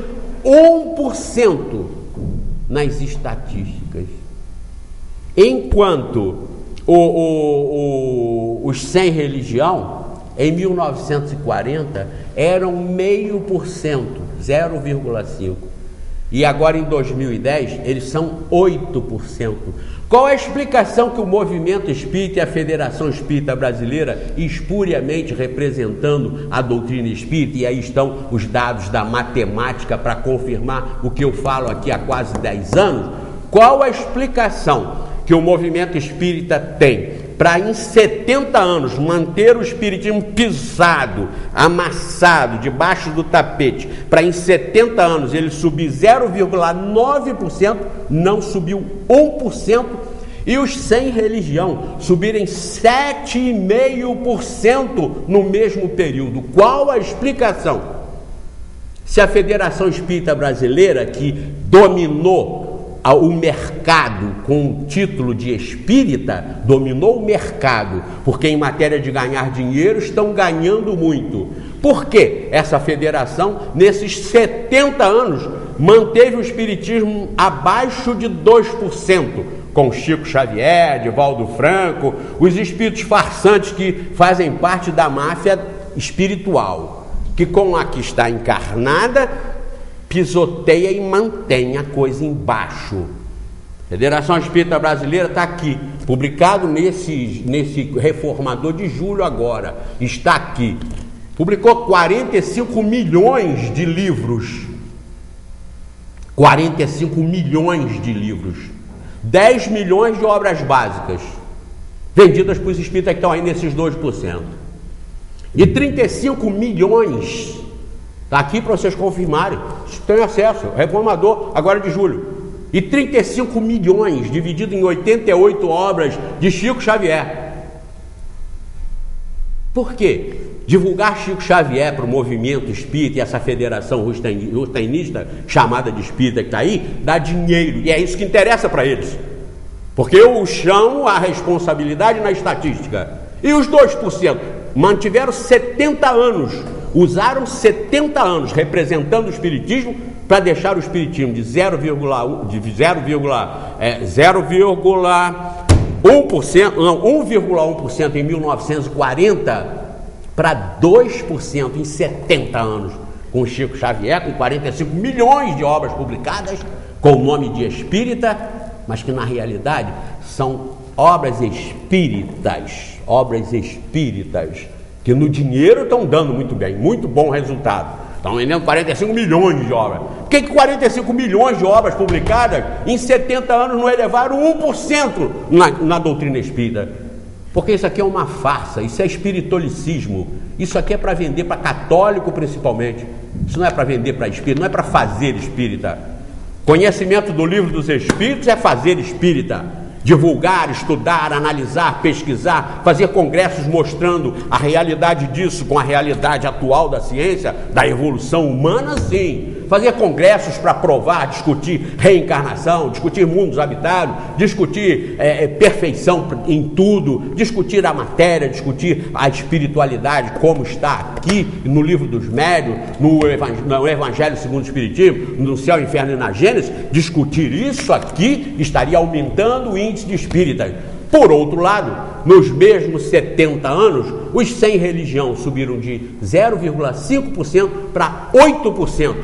[SPEAKER 3] 1% nas estatísticas. Enquanto os sem religião, em 1940, eram 0,5%, 0,5%. E agora em 2010, eles são 8%. Qual a explicação que o movimento espírita e a Federação Espírita Brasileira, espuriamente representando a doutrina espírita, e aí estão os dados da matemática para confirmar o que eu falo aqui há quase 10 anos, qual a explicação que o movimento espírita tem para em 70 anos manter o espiritismo pisado, amassado, debaixo do tapete, para em 70 anos ele subir 0,9%, não subiu 1%, e os sem religião subirem 7,5% no mesmo período? Qual a explicação? Se a Federação Espírita Brasileira, que dominou o mercado com o título de espírita, dominou o mercado, porque em matéria de ganhar dinheiro estão ganhando muito. Por que essa federação, nesses 70 anos, manteve o espiritismo abaixo de 2%, com Chico Xavier, Divaldo Franco, os espíritos farsantes que fazem parte da máfia espiritual, que com a que está encarnada, pisoteia e mantém a coisa embaixo. A Federação Espírita Brasileira está aqui, publicado nesse Reformador de julho agora, está aqui. Publicou 45 milhões de livros. 45 milhões de livros. 10 milhões de obras básicas, vendidas para os espíritas que estão aí nesses 2%. E 35 milhões... Está aqui para vocês confirmarem. Tem acesso. Reformador, agora de julho. E 35 milhões, dividido em 88 obras de Chico Xavier. Por quê? Divulgar Chico Xavier para o movimento espírita e essa federação rustainista, chamada de espírita que está aí, dá dinheiro. E é isso que interessa para eles. Porque eu chamo a responsabilidade na estatística. E os 2%? Mantiveram 70 anos. Usaram 70 anos representando o espiritismo para deixar o espiritismo de 1,1% em 1940 para 2% em 70 anos, com o Chico Xavier, com 45 milhões de obras publicadas com o nome de espírita, mas que na realidade são obras espíritas, que no dinheiro estão dando muito bem, muito bom resultado. Estão vendendo 45 milhões de obras. Por que 45 milhões de obras publicadas em 70 anos não elevaram 1% na doutrina espírita? Porque isso aqui é uma farsa, isso é espiritualicismo. Isso aqui é para vender para católico principalmente. Isso não é para vender para espírita, não é para fazer espírita. Conhecimento do livro dos espíritos é fazer espírita. Divulgar, estudar, analisar, pesquisar, fazer congressos mostrando a realidade disso com a realidade atual da ciência, da evolução humana, sim. Fazer congressos para provar, discutir reencarnação, discutir mundos habitados, discutir perfeição em tudo, discutir a matéria, discutir a espiritualidade, como está aqui no livro dos médiuns, no Evangelho segundo o Espiritismo, no Céu, Inferno e na Gênesis. Discutir isso aqui estaria aumentando o índice de espíritas. Por outro lado, nos mesmos 70 anos, os sem religião subiram de 0,5% para 8%,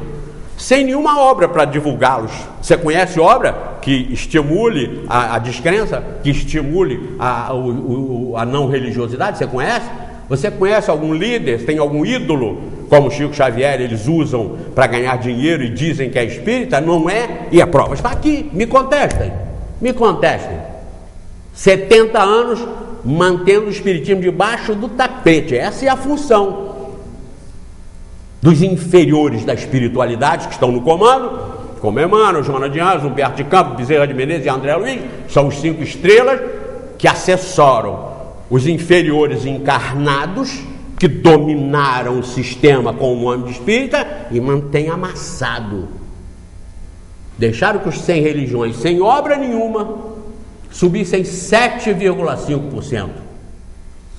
[SPEAKER 3] sem nenhuma obra para divulgá-los. Você conhece obra que estimule a descrença, que estimule a não religiosidade? Você conhece? Você conhece algum líder, tem algum ídolo como Chico Xavier, eles usam para ganhar dinheiro e dizem que é espírita, não é, e a prova está aqui, me contestem. 70 anos mantendo o espiritismo debaixo do tapete, essa é a função dos inferiores da espiritualidade que estão no comando, como Emmanuel, Joana de Anjos, Humberto de Campos, Bezerra de Menezes e André Luiz, são os 5 estrelas que assessoram os inferiores encarnados que dominaram o sistema com o nome de espírita e mantêm amassado. Deixaram que os sem religiões, sem obra nenhuma, subissem 7,5%.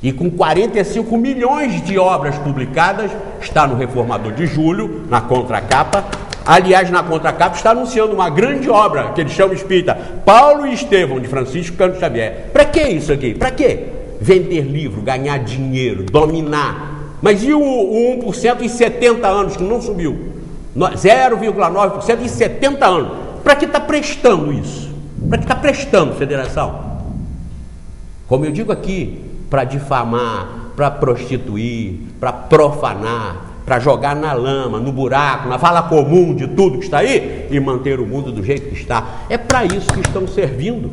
[SPEAKER 3] E com 45 milhões de obras publicadas, está no Reformador de Julho, na contracapa. Aliás, na contracapa está anunciando uma grande obra que ele chama espírita Paulo e Estevão, de Francisco Cândido Xavier. Para que isso aqui? Para quê? Vender livro, ganhar dinheiro, dominar. Mas e o 1% em 70 anos que não subiu? 0,9% em 70 anos. Para que está prestando isso? Para que está prestando, federação? Como eu digo aqui, para difamar, para prostituir, para profanar, para jogar na lama, no buraco, na vala comum de tudo que está aí e manter o mundo do jeito que está. É para isso que estão servindo.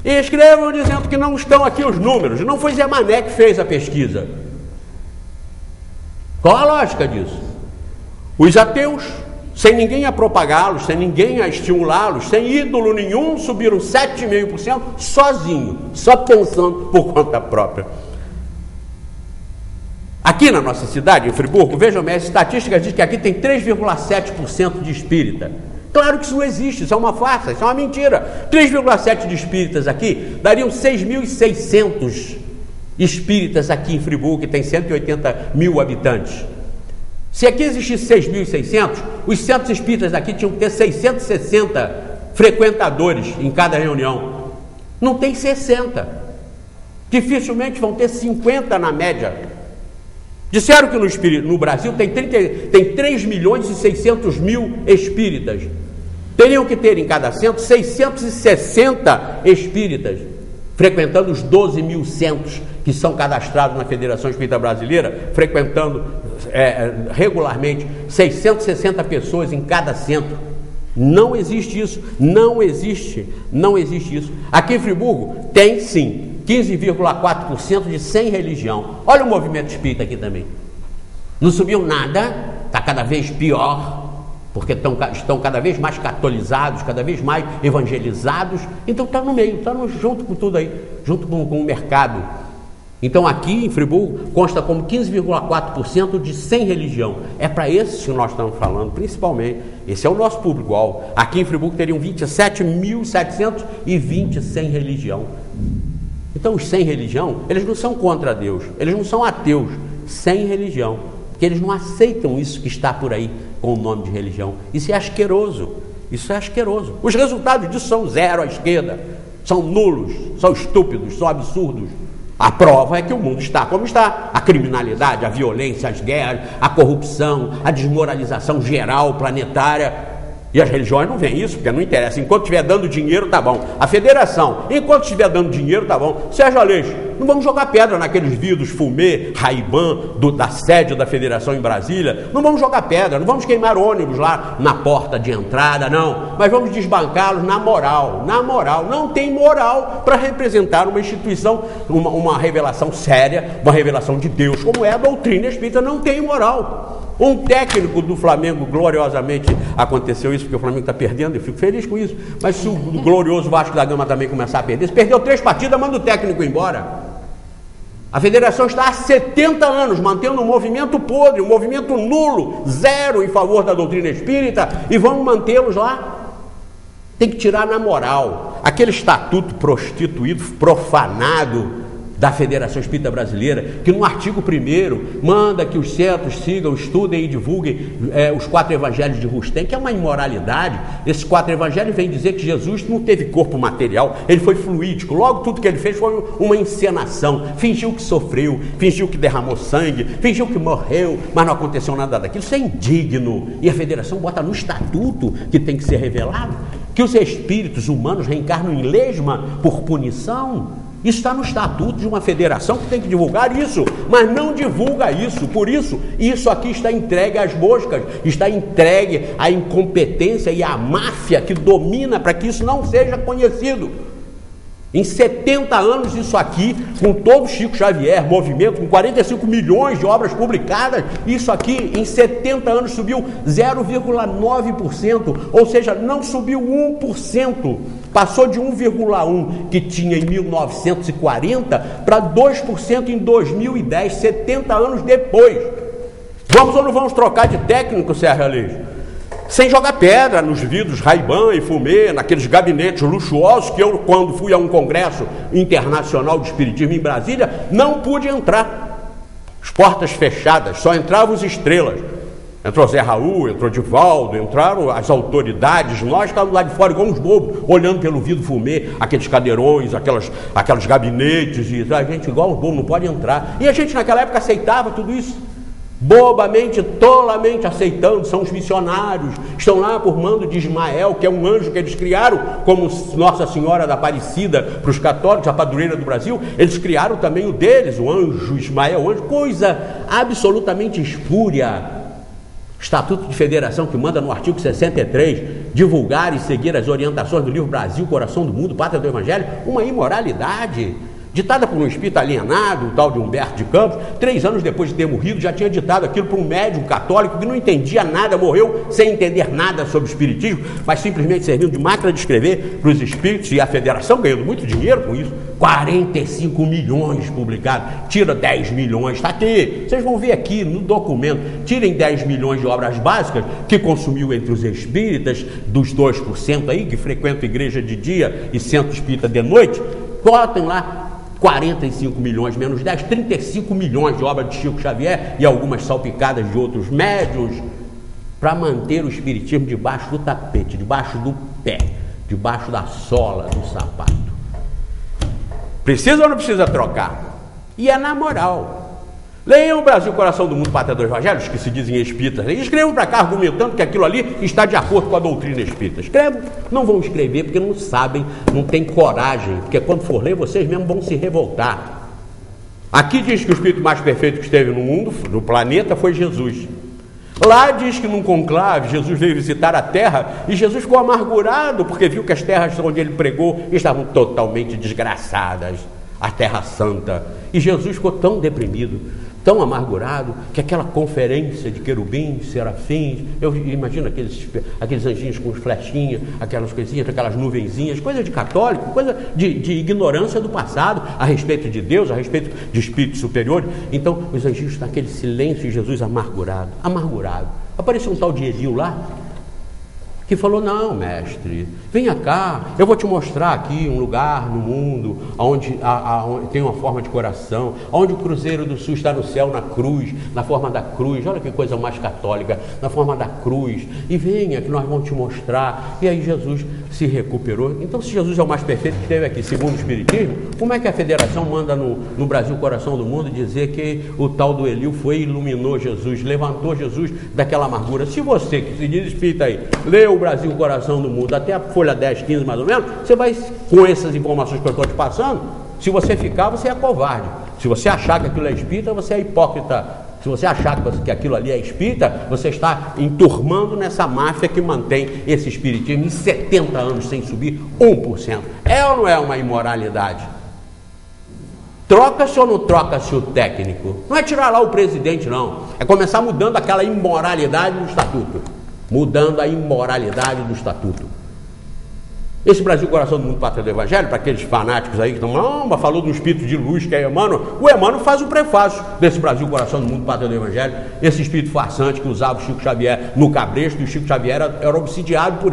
[SPEAKER 3] E escrevam dizendo que não estão aqui os números. Não foi Zé Mané que fez a pesquisa. Qual a lógica disso? Os ateus, sem ninguém a propagá-los, sem ninguém a estimulá-los, sem ídolo nenhum, subiram 7,5% sozinho, só pensando por conta própria. Aqui na nossa cidade, em Friburgo, vejam bem, as estatísticas dizem que aqui tem 3,7% de espírita. Claro que isso não existe, isso é uma farsa, isso é uma mentira. 3,7% de espíritas aqui dariam 6.600 espíritas aqui em Friburgo, que tem 180 mil habitantes. Se aqui existisse 6.600, os centros espíritas aqui tinham que ter 660 frequentadores em cada reunião. Não tem 60. Dificilmente vão ter 50 na média. Disseram que no Brasil tem 3 milhões e 600 mil espíritas. Teriam que ter em cada centro 660 espíritas, frequentando os 12 mil centros que são cadastrados na Federação Espírita Brasileira, frequentando regularmente 660 pessoas em cada centro. Não existe isso, não existe isso. Aqui em Friburgo tem sim 15,4% de sem religião. Olha o movimento espírita aqui também. Não subiu nada, está cada vez pior, porque estão cada vez mais catolizados, cada vez mais evangelizados. Então está no meio, está junto com tudo aí, junto com o mercado. Então aqui em Friburgo consta como 15,4% de sem religião. É para esses que nós estamos falando, principalmente. Esse é o nosso público-alvo. Aqui em Friburgo teriam 27.720 sem religião. Então os sem religião, eles não são contra Deus, eles não são ateus, sem religião, porque eles não aceitam isso que está por aí com o nome de religião. Isso é asqueroso, Os resultados disso são zero à esquerda, são nulos, são estúpidos, são absurdos. A prova é que o mundo está como está. A criminalidade, a violência, as guerras, a corrupção, a desmoralização geral, planetária. E as religiões não veem isso, porque não interessa. Enquanto estiver dando dinheiro, tá bom. A federação, enquanto estiver dando dinheiro, tá bom. Sérgio Aleixo, não vamos jogar pedra naqueles vidros fumê, Ray-Ban, da sede da federação em Brasília. Não vamos jogar pedra, não vamos queimar ônibus lá na porta de entrada, não. Mas vamos desbancá-los na moral. Não tem moral para representar uma instituição, uma revelação séria, uma revelação de Deus, como é a doutrina espírita, não tem moral. Um técnico do Flamengo, gloriosamente aconteceu isso, porque o Flamengo está perdendo, eu fico feliz com isso, mas se o glorioso Vasco da Gama também começar a perder, se perdeu 3 partidas, manda o técnico embora. A federação está há 70 anos mantendo um movimento podre, um movimento nulo, zero em favor da doutrina espírita, e vamos mantê-los lá. Tem que tirar na moral aquele estatuto prostituído, profanado da Federação Espírita Brasileira, que no artigo 1º manda que os centros sigam, estudem e divulguem os 4 evangelhos de Rustem, que é uma imoralidade. Esses 4 evangelhos vêm dizer que Jesus não teve corpo material, ele foi fluídico, logo tudo que ele fez foi uma encenação, fingiu que sofreu, fingiu que derramou sangue, fingiu que morreu, mas não aconteceu nada daquilo. Isso é indigno, e a Federação bota no estatuto que tem que ser revelado, que os espíritos humanos reencarnam em lesma por punição. Isso está no estatuto de uma federação que tem que divulgar isso, mas não divulga isso. Por isso, isso aqui está entregue às moscas, está entregue à incompetência e à máfia que domina para que isso não seja conhecido. Em 70 anos isso aqui, com todo o Chico Xavier, movimento, com 45 milhões de obras publicadas, isso aqui em 70 anos subiu 0,9%, ou seja, não subiu 1%, passou de 1,1% que tinha em 1940 para 2% em 2010, 70 anos depois. Vamos ou não vamos trocar de técnico, Sérgio Aleixo? Sem jogar pedra nos vidros Ray-Ban e Fumê, naqueles gabinetes luxuosos que eu, quando fui a um congresso internacional de espiritismo em Brasília, não pude entrar. As portas fechadas, só entravam os estrelas. Entrou Zé Raul, entrou Divaldo, entraram as autoridades, nós estávamos lá de fora igual uns bobos, olhando pelo vidro Fumê, aqueles cadeirões, aqueles gabinetes, e a gente igual uns bobos, não pode entrar. E a gente naquela época aceitava tudo isso. Bobamente, tolamente aceitando, são os missionários, estão lá por mando de Ismael, que é um anjo que eles criaram, como Nossa Senhora da Aparecida para os católicos, a padroeira do Brasil, eles criaram também o deles, o anjo Ismael, o anjo, coisa absolutamente espúria. Estatuto de Federação que manda no artigo 63 divulgar e seguir as orientações do livro Brasil, Coração do Mundo, Pátria do Evangelho, uma imoralidade. Ditada por um espírito alienado, o tal de Humberto de Campos, 3 anos depois de ter morrido, já tinha ditado aquilo para um médium católico que não entendia nada, morreu sem entender nada sobre o espiritismo, mas simplesmente servindo de máquina de escrever para os espíritos, e a federação ganhando muito dinheiro com isso, 45 milhões publicados, tira 10 milhões, está aqui, vocês vão ver aqui no documento, tirem 10 milhões de obras básicas que consumiu entre os espíritas, dos 2% aí, que frequentam igreja de dia e centro espírita de noite, botem lá 45 milhões menos 10, 35 milhões de obras de Chico Xavier e algumas salpicadas de outros médiuns para manter o espiritismo debaixo do tapete, debaixo do pé, debaixo da sola do sapato. Precisa ou não precisa trocar? E é na moral. Leiam o Brasil, Coração do Mundo, Pátria dos Evangelhos, que se dizem espíritas, e escrevam para cá argumentando que aquilo ali está de acordo com a doutrina espírita. Escrevam, não vão escrever porque não sabem, não têm coragem, porque quando for ler, vocês mesmos vão se revoltar. Aqui diz que o espírito mais perfeito que esteve no mundo, no planeta, foi Jesus. Lá diz que num conclave, Jesus veio visitar a terra e Jesus ficou amargurado porque viu que as terras onde ele pregou estavam totalmente desgraçadas, a Terra Santa. E Jesus ficou tão deprimido, tão amargurado, que aquela conferência de querubins, serafins, eu imagino aqueles anjinhos com flechinhas, aquelas coisinhas, aquelas nuvenzinhas, coisa de católico, coisa de ignorância do passado, a respeito de Deus, a respeito de espíritos superiores. Então, os anjinhos naquele silêncio, e Jesus amargurado. Apareceu um tal de Elio lá, que falou: não, mestre, venha cá, eu vou te mostrar aqui um lugar no mundo onde tem uma forma de coração, onde o Cruzeiro do Sul está no céu, na cruz, na forma da cruz. Olha que coisa mais católica, na forma da cruz, e venha que nós vamos te mostrar. E aí Jesus se recuperou. Então, se Jesus é o mais perfeito que esteve aqui, segundo o Espiritismo, como é que a federação manda no Brasil, Coração do Mundo, dizer que o tal do Elio foi e iluminou Jesus, levantou Jesus daquela amargura? Se você que se diz espírita aí, leu o Brasil, Coração do Mundo, até a folha 10, 15 mais ou menos, você vai, com essas informações que eu estou te passando, se você ficar, você é covarde. Se você achar que aquilo é espírita, você é hipócrita. Se você achar que aquilo ali é espírita, você está enturmando nessa máfia que mantém esse espiritismo em 70 anos sem subir 1%. É ou não é uma imoralidade? Troca-se ou não troca-se o técnico? Não é tirar lá o presidente, não. É começar mudando aquela imoralidade do estatuto. Mudando a imoralidade do estatuto. Esse Brasil, Coração do Mundo, Pátria do Evangelho, para aqueles fanáticos aí que estão, não, mas falou do espírito de luz que é Emmanuel. O Emmanuel faz o prefácio desse Brasil, Coração do Mundo, Pátria do Evangelho. Esse espírito farsante que usava o Chico Xavier no cabresto, e o Chico Xavier era obsidiado por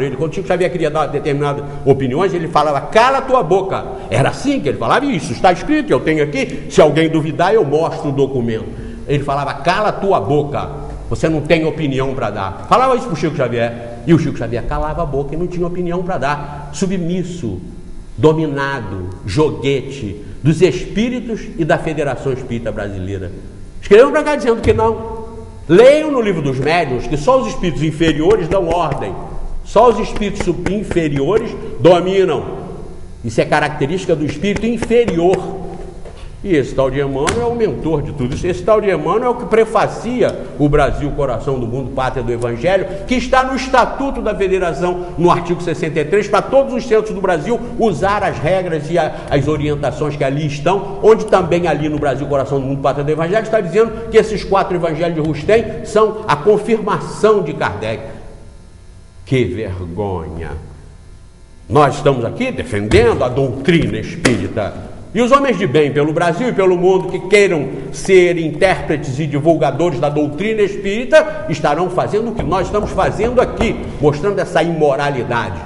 [SPEAKER 3] ele. Quando o Chico Xavier queria dar determinadas opiniões, ele falava: cala a tua boca. Era assim que ele falava: isso está escrito, eu tenho aqui, se alguém duvidar eu mostro o documento. Ele falava: cala a tua boca, você não tem opinião para dar. Falava isso para o Chico Xavier. E o Chico Xavier calava a boca e não tinha opinião para dar. Submisso, dominado, joguete dos espíritos e da Federação Espírita Brasileira. Escrevam para cá dizendo que não. Leiam no livro dos médiuns que só os espíritos inferiores dão ordem. Só os espíritos inferiores dominam. Isso é característica do espírito inferior. E esse tal de Emmanuel é o mentor de tudo isso. Esse tal de Emmanuel é o que prefacia o Brasil, coração do mundo, pátria do Evangelho, que está no Estatuto da Federação, no artigo 63, para todos os centros do Brasil usar as regras e as orientações que ali estão, onde também ali no Brasil, coração do mundo, pátria do Evangelho, está dizendo que esses 4 evangelhos de Rustem são a confirmação de Kardec. Que vergonha! Nós estamos aqui defendendo a doutrina espírita. E os homens de bem pelo Brasil e pelo mundo que queiram ser intérpretes e divulgadores da doutrina espírita estarão fazendo o que nós estamos fazendo aqui, mostrando essa imoralidade.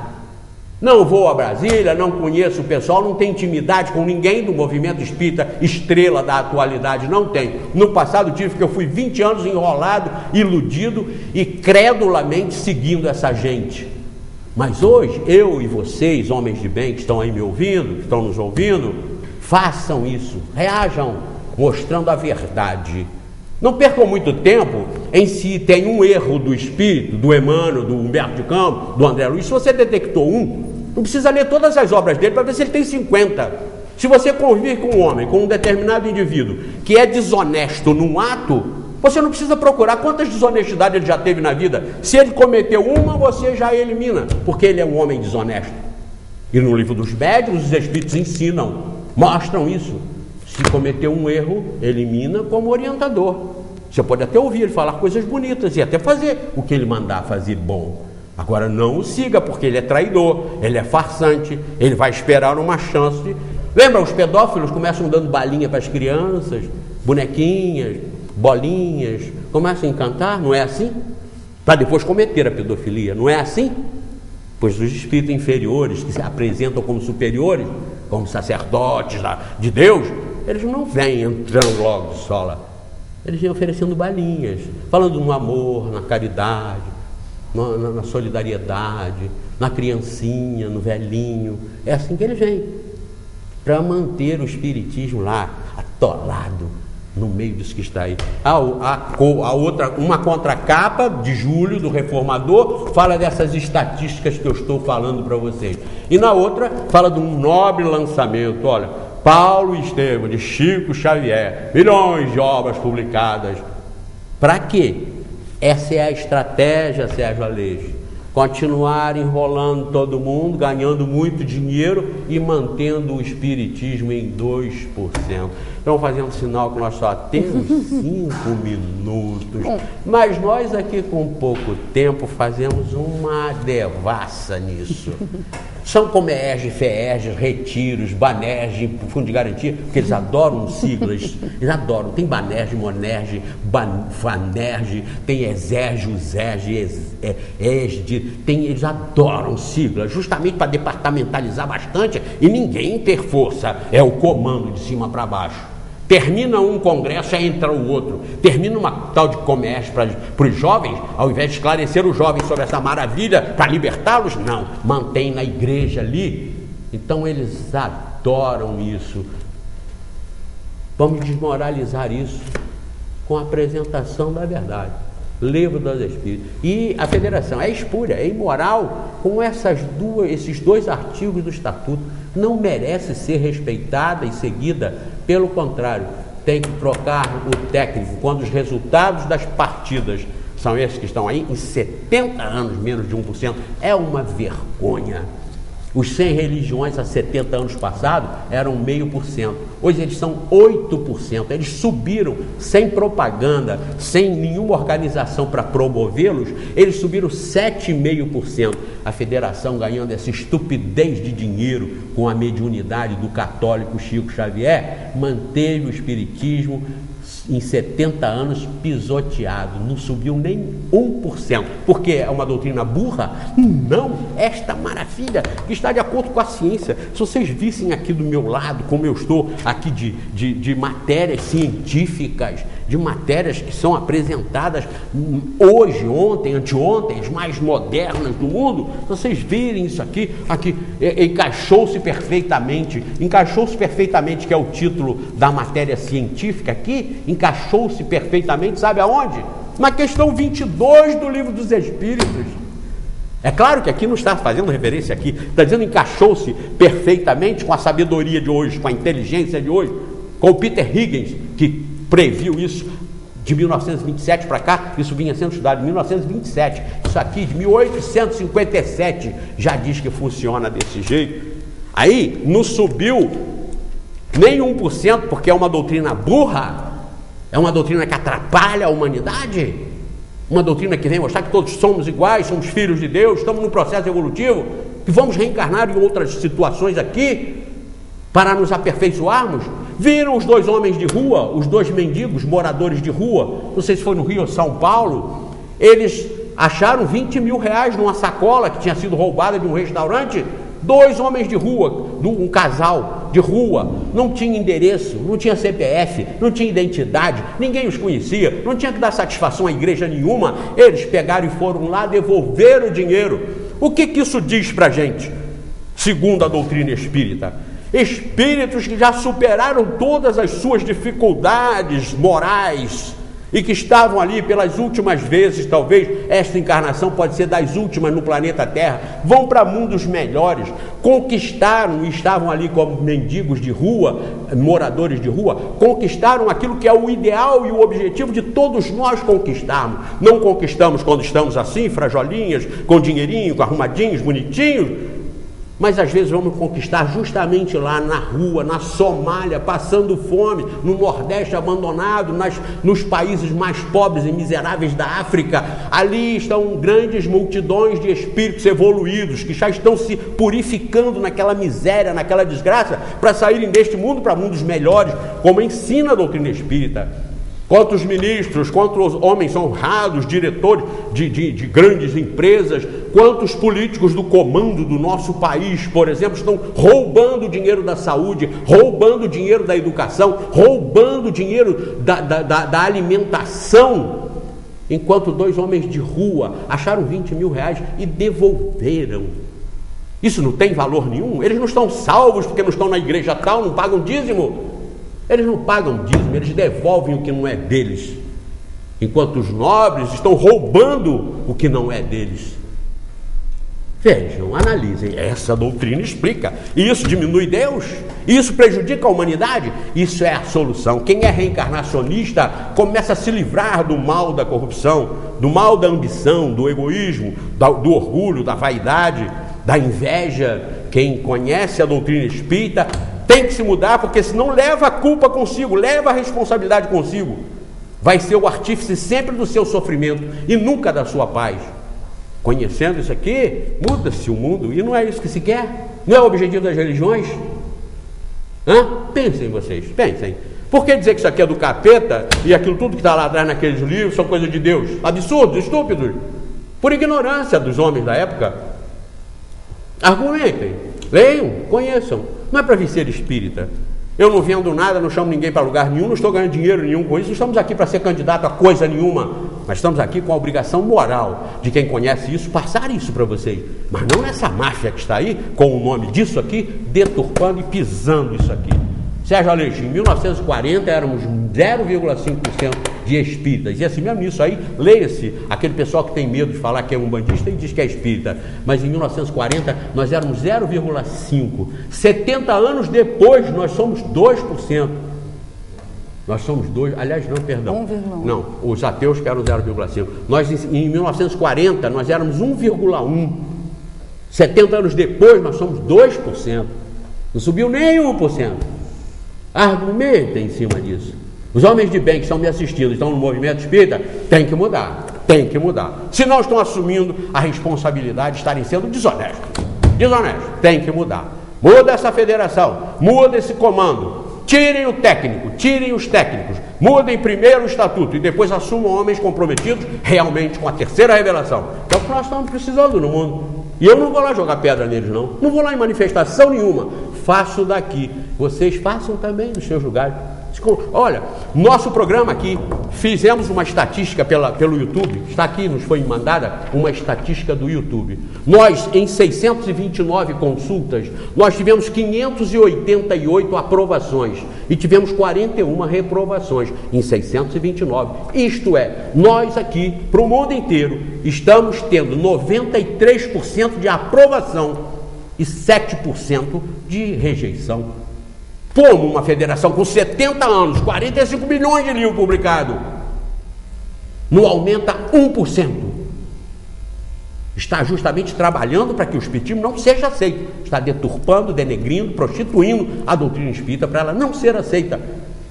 [SPEAKER 3] Não vou a Brasília, não conheço o pessoal, não tenho intimidade com ninguém do movimento espírita estrela da atualidade, não tenho. No passado tive, que eu fui 20 anos enrolado, iludido e credulamente seguindo essa gente. Mas hoje, eu e vocês, homens de bem que estão aí me ouvindo, que estão nos ouvindo, façam isso, reajam, mostrando a verdade. Não percam muito tempo em se tem um erro do espírito, do Emmanuel, do Humberto de Campos, do André Luiz. Se você detectou não precisa ler todas as obras dele para ver se ele tem 50. Se você conviver com um homem, com um determinado indivíduo que é desonesto num ato, você não precisa procurar quantas desonestidades ele já teve na vida. Se ele cometeu uma, você já elimina, porque ele é um homem desonesto. E no livro dos médiuns, os espíritos ensinam, mostram isso. Se cometeu um erro, elimina como orientador. Você pode até ouvir ele falar coisas bonitas e até fazer o que ele mandar fazer bom. Agora não o siga, porque ele é traidor, ele é farsante, ele vai esperar uma chance. Lembra, os pedófilos começam dando balinha para as crianças, bonequinhas, bolinhas, começam a encantar, não é assim? Para depois cometer a pedofilia, não é assim? Pois os espíritos inferiores, que se apresentam como superiores, como sacerdotes de Deus, eles não vêm entrando logo de sola. Eles vêm oferecendo balinhas, falando no amor, na caridade, na solidariedade, na criancinha, no velhinho. É assim que eles vêm, para manter o espiritismo lá, atolado, no meio disso que está aí. Uma contracapa de Júlio, do Reformador, fala dessas estatísticas que eu estou falando para vocês. E na outra, fala de um nobre lançamento. Olha, Paulo e Estevão, de Chico Xavier, milhões de obras publicadas. Para quê? Essa é a estratégia, Sérgio Aleixo. Continuar enrolando todo mundo, ganhando muito dinheiro e mantendo o espiritismo em 2%. Estão fazendo sinal que nós só temos 5 minutos. Mas nós aqui com pouco tempo fazemos uma devassa nisso. São como ERG, FEERG, retiros, BANERG, fundo de garantia, porque eles adoram siglas, eles adoram. Tem BANERG, MONERG, FANERG, tem ESERG, USERG, ESD, eles adoram siglas, justamente para departamentalizar bastante e ninguém ter força, é o comando de cima para baixo. Termina um congresso, aí entra o outro. Termina uma tal de comércio para os jovens, ao invés de esclarecer os jovens sobre essa maravilha, para libertá-los, não, mantém na igreja ali. Então eles adoram isso. Vamos desmoralizar isso com a apresentação da verdade. Livro dos Espíritos. E a federação é espúria, é imoral, com esses 2 artigos do Estatuto. Não merece ser respeitada e seguida. Pelo contrário, tem que trocar o técnico quando os resultados das partidas são esses que estão aí, em 70 anos, menos de 1%. É uma vergonha. Os 100 religiões há 70 anos passados eram 0,5%. Hoje eles são 8%. Eles subiram sem propaganda, sem nenhuma organização para promovê-los. Eles subiram 7,5%. A federação, ganhando essa estupidez de dinheiro com a mediunidade do católico Chico Xavier, manteve o espiritismo em 70 anos pisoteado, não subiu nem 1%, porque é uma doutrina burra? Não, esta maravilha que está de acordo com a ciência. Se vocês vissem aqui do meu lado, como eu estou aqui de matérias científicas, de matérias que são apresentadas hoje, ontem, anteontem, as mais modernas do mundo, se vocês virem isso aqui encaixou-se perfeitamente, que é o título da matéria científica aqui, encaixou-se perfeitamente, sabe aonde? Na questão 22 do Livro dos Espíritos. É claro que aqui não está fazendo referência aqui, está dizendo encaixou-se perfeitamente com a sabedoria de hoje, com a inteligência de hoje, com o Peter Higgins, que previu isso de 1927 para cá. Isso vinha sendo estudado em 1927, isso aqui de 1857 já diz que funciona desse jeito. Aí não subiu nem 1%, porque é uma doutrina burra, é uma doutrina que atrapalha a humanidade, uma doutrina que vem mostrar que todos somos iguais, somos filhos de Deus, estamos num processo evolutivo, que vamos reencarnar em outras situações aqui, para nos aperfeiçoarmos. Viram os dois homens de rua, os dois mendigos, moradores de rua, não sei se foi no Rio ou São Paulo, eles acharam 20 mil reais numa sacola que tinha sido roubada de um restaurante. Dois homens de rua, um casal de rua, não tinha endereço, não tinha CPF, não tinha identidade, ninguém os conhecia, não tinha que dar satisfação a igreja nenhuma. Eles pegaram e foram lá devolver o dinheiro. O que isso diz para a gente? Segundo a doutrina espírita, espíritos que já superaram todas as suas dificuldades morais e que estavam ali pelas últimas vezes, talvez esta encarnação pode ser das últimas no planeta Terra, vão para mundos melhores, conquistaram e estavam ali como mendigos de rua, moradores de rua, conquistaram aquilo que é o ideal e o objetivo de todos nós conquistarmos. Não conquistamos quando estamos assim, frajolinhas, com dinheirinho, arrumadinhos, bonitinhos, mas às vezes vamos conquistar justamente lá na rua, na Somália, passando fome, no Nordeste abandonado, nos países mais pobres e miseráveis da África. Ali estão grandes multidões de espíritos evoluídos, que já estão se purificando naquela miséria, naquela desgraça, para saírem deste mundo para mundos melhores, como ensina a doutrina espírita. Quantos ministros, quantos homens honrados, diretores de grandes empresas, quantos políticos do comando do nosso país, por exemplo, estão roubando o dinheiro da saúde, roubando o dinheiro da educação, roubando o dinheiro da alimentação, enquanto dois homens de rua acharam 20 mil reais e devolveram. Isso não tem valor nenhum? Eles não estão salvos porque não estão na igreja tal, não pagam dízimo? Eles não pagam dízimo, eles devolvem o que não é deles, enquanto os nobres estão roubando o que não é deles. Vejam, analisem, essa doutrina explica. E isso diminui Deus? Isso prejudica a humanidade? Isso é a solução. Quem é reencarnacionista começa a se livrar do mal da corrupção, do mal da ambição, do egoísmo, do orgulho, da vaidade, da inveja. Quem conhece a doutrina espírita tem que se mudar, porque senão leva a culpa consigo, leva a responsabilidade consigo. Vai ser o artífice sempre do seu sofrimento e nunca da sua paz. Conhecendo isso aqui, muda-se o mundo, e não é isso que se quer? Não é o objetivo das religiões? Pensem vocês, pensem. Por que dizer que isso aqui é do capeta e aquilo tudo que está lá atrás naqueles livros são coisa de Deus? Absurdos, estúpidos. Por ignorância dos homens da época. Argumentem, leiam, conheçam. Não é para vir ser espírita. Eu não vendo nada, não chamo ninguém para lugar nenhum, não estou ganhando dinheiro nenhum com isso, não estamos aqui para ser candidato a coisa nenhuma, mas estamos aqui com a obrigação moral de quem conhece isso, passar isso para vocês, mas não nessa máfia que está aí, com o nome disso aqui, deturpando e pisando isso aqui. Sérgio Aleixo, em 1940 éramos 0,5% de espíritas, e assim mesmo nisso aí, leia-se aquele pessoal que tem medo de falar que é umbandista e diz que é espírita, mas em 1940 nós éramos 0,5%, 70 anos depois nós somos 2%, nós somos 2%, aliás não, perdão,
[SPEAKER 2] 1,1%.
[SPEAKER 3] Não, os ateus que eram 0,5%, nós em 1940 nós éramos 1,1%, 70 anos depois nós somos 2%, não subiu nem 1%. Argumentem em cima disso. Os homens de bem que estão me assistindo, estão no movimento espírita, tem que mudar, tem que mudar. Se não estão assumindo a responsabilidade de estarem sendo desonestos, tem que mudar. Muda essa federação, muda esse comando, tirem o técnico, tirem os técnicos, mudem primeiro o estatuto e depois assumam homens comprometidos realmente com a terceira revelação, que é o que nós estamos precisando no mundo. E eu não vou lá jogar pedra neles, não vou lá em manifestação nenhuma, faço daqui, vocês façam também nos seus lugares. Olha, nosso programa aqui, fizemos uma estatística pelo YouTube, está aqui, nos foi mandada uma estatística do YouTube. Nós, em 629 consultas, nós tivemos 588 aprovações e tivemos 41 reprovações em 629. Isto é, nós aqui, para o mundo inteiro, estamos tendo 93% de aprovação e 7% de rejeição. Como uma federação com 70 anos, 45 milhões de livros publicados, não aumenta 1%. Está justamente trabalhando para que o espiritismo não seja aceito. Está deturpando, denegrindo, prostituindo a doutrina espírita para ela não ser aceita.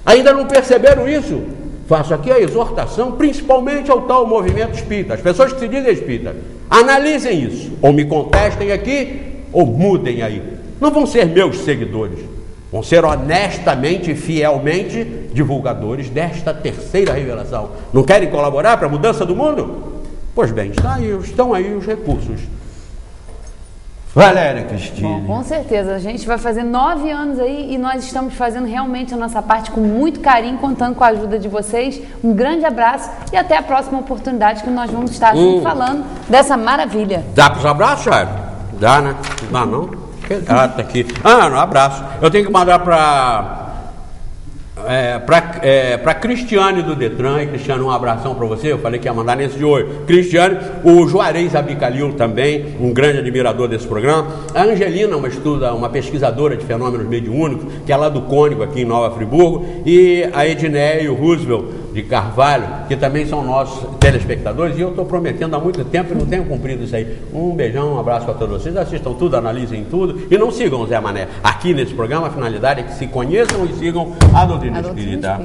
[SPEAKER 3] Ainda não perceberam isso? Faço aqui a exortação, principalmente ao tal movimento espírita. As pessoas que se dizem espíritas, analisem isso. Ou me contestem aqui, ou mudem aí. Não vão ser meus seguidores. Vão ser honestamente e fielmente divulgadores desta terceira revelação. Não querem colaborar para a mudança do mundo? Pois bem, estão aí os recursos. Valéria Cristina.
[SPEAKER 2] Bom, com certeza, a gente vai fazer 9 anos aí e nós estamos fazendo realmente a nossa parte com muito carinho, contando com a ajuda de vocês. Um grande abraço e até a próxima oportunidade que nós vamos estar falando dessa maravilha.
[SPEAKER 3] Dá para os abraços, Jair? Dá, né? Dá não? Ah, tá aqui. Ah, não, abraço. Eu tenho que mandar para Cristiane do Detran. E Cristiane, um abração para você. Eu falei que ia mandar nesse de hoje. Cristiane, o Juarez Abicalil também, um grande admirador desse programa. A Angelina, uma pesquisadora de fenômenos mediúnicos, que é lá do Cônigo, aqui em Nova Friburgo. E a Edneia e o Roosevelt de Carvalho, que também são nossos telespectadores, e eu estou prometendo há muito tempo e não tenho cumprido isso aí. Um beijão, um abraço para todos vocês, assistam tudo, analisem tudo e não sigam o Zé Mané. Aqui nesse programa a finalidade é que se conheçam e sigam a doutrina espírita.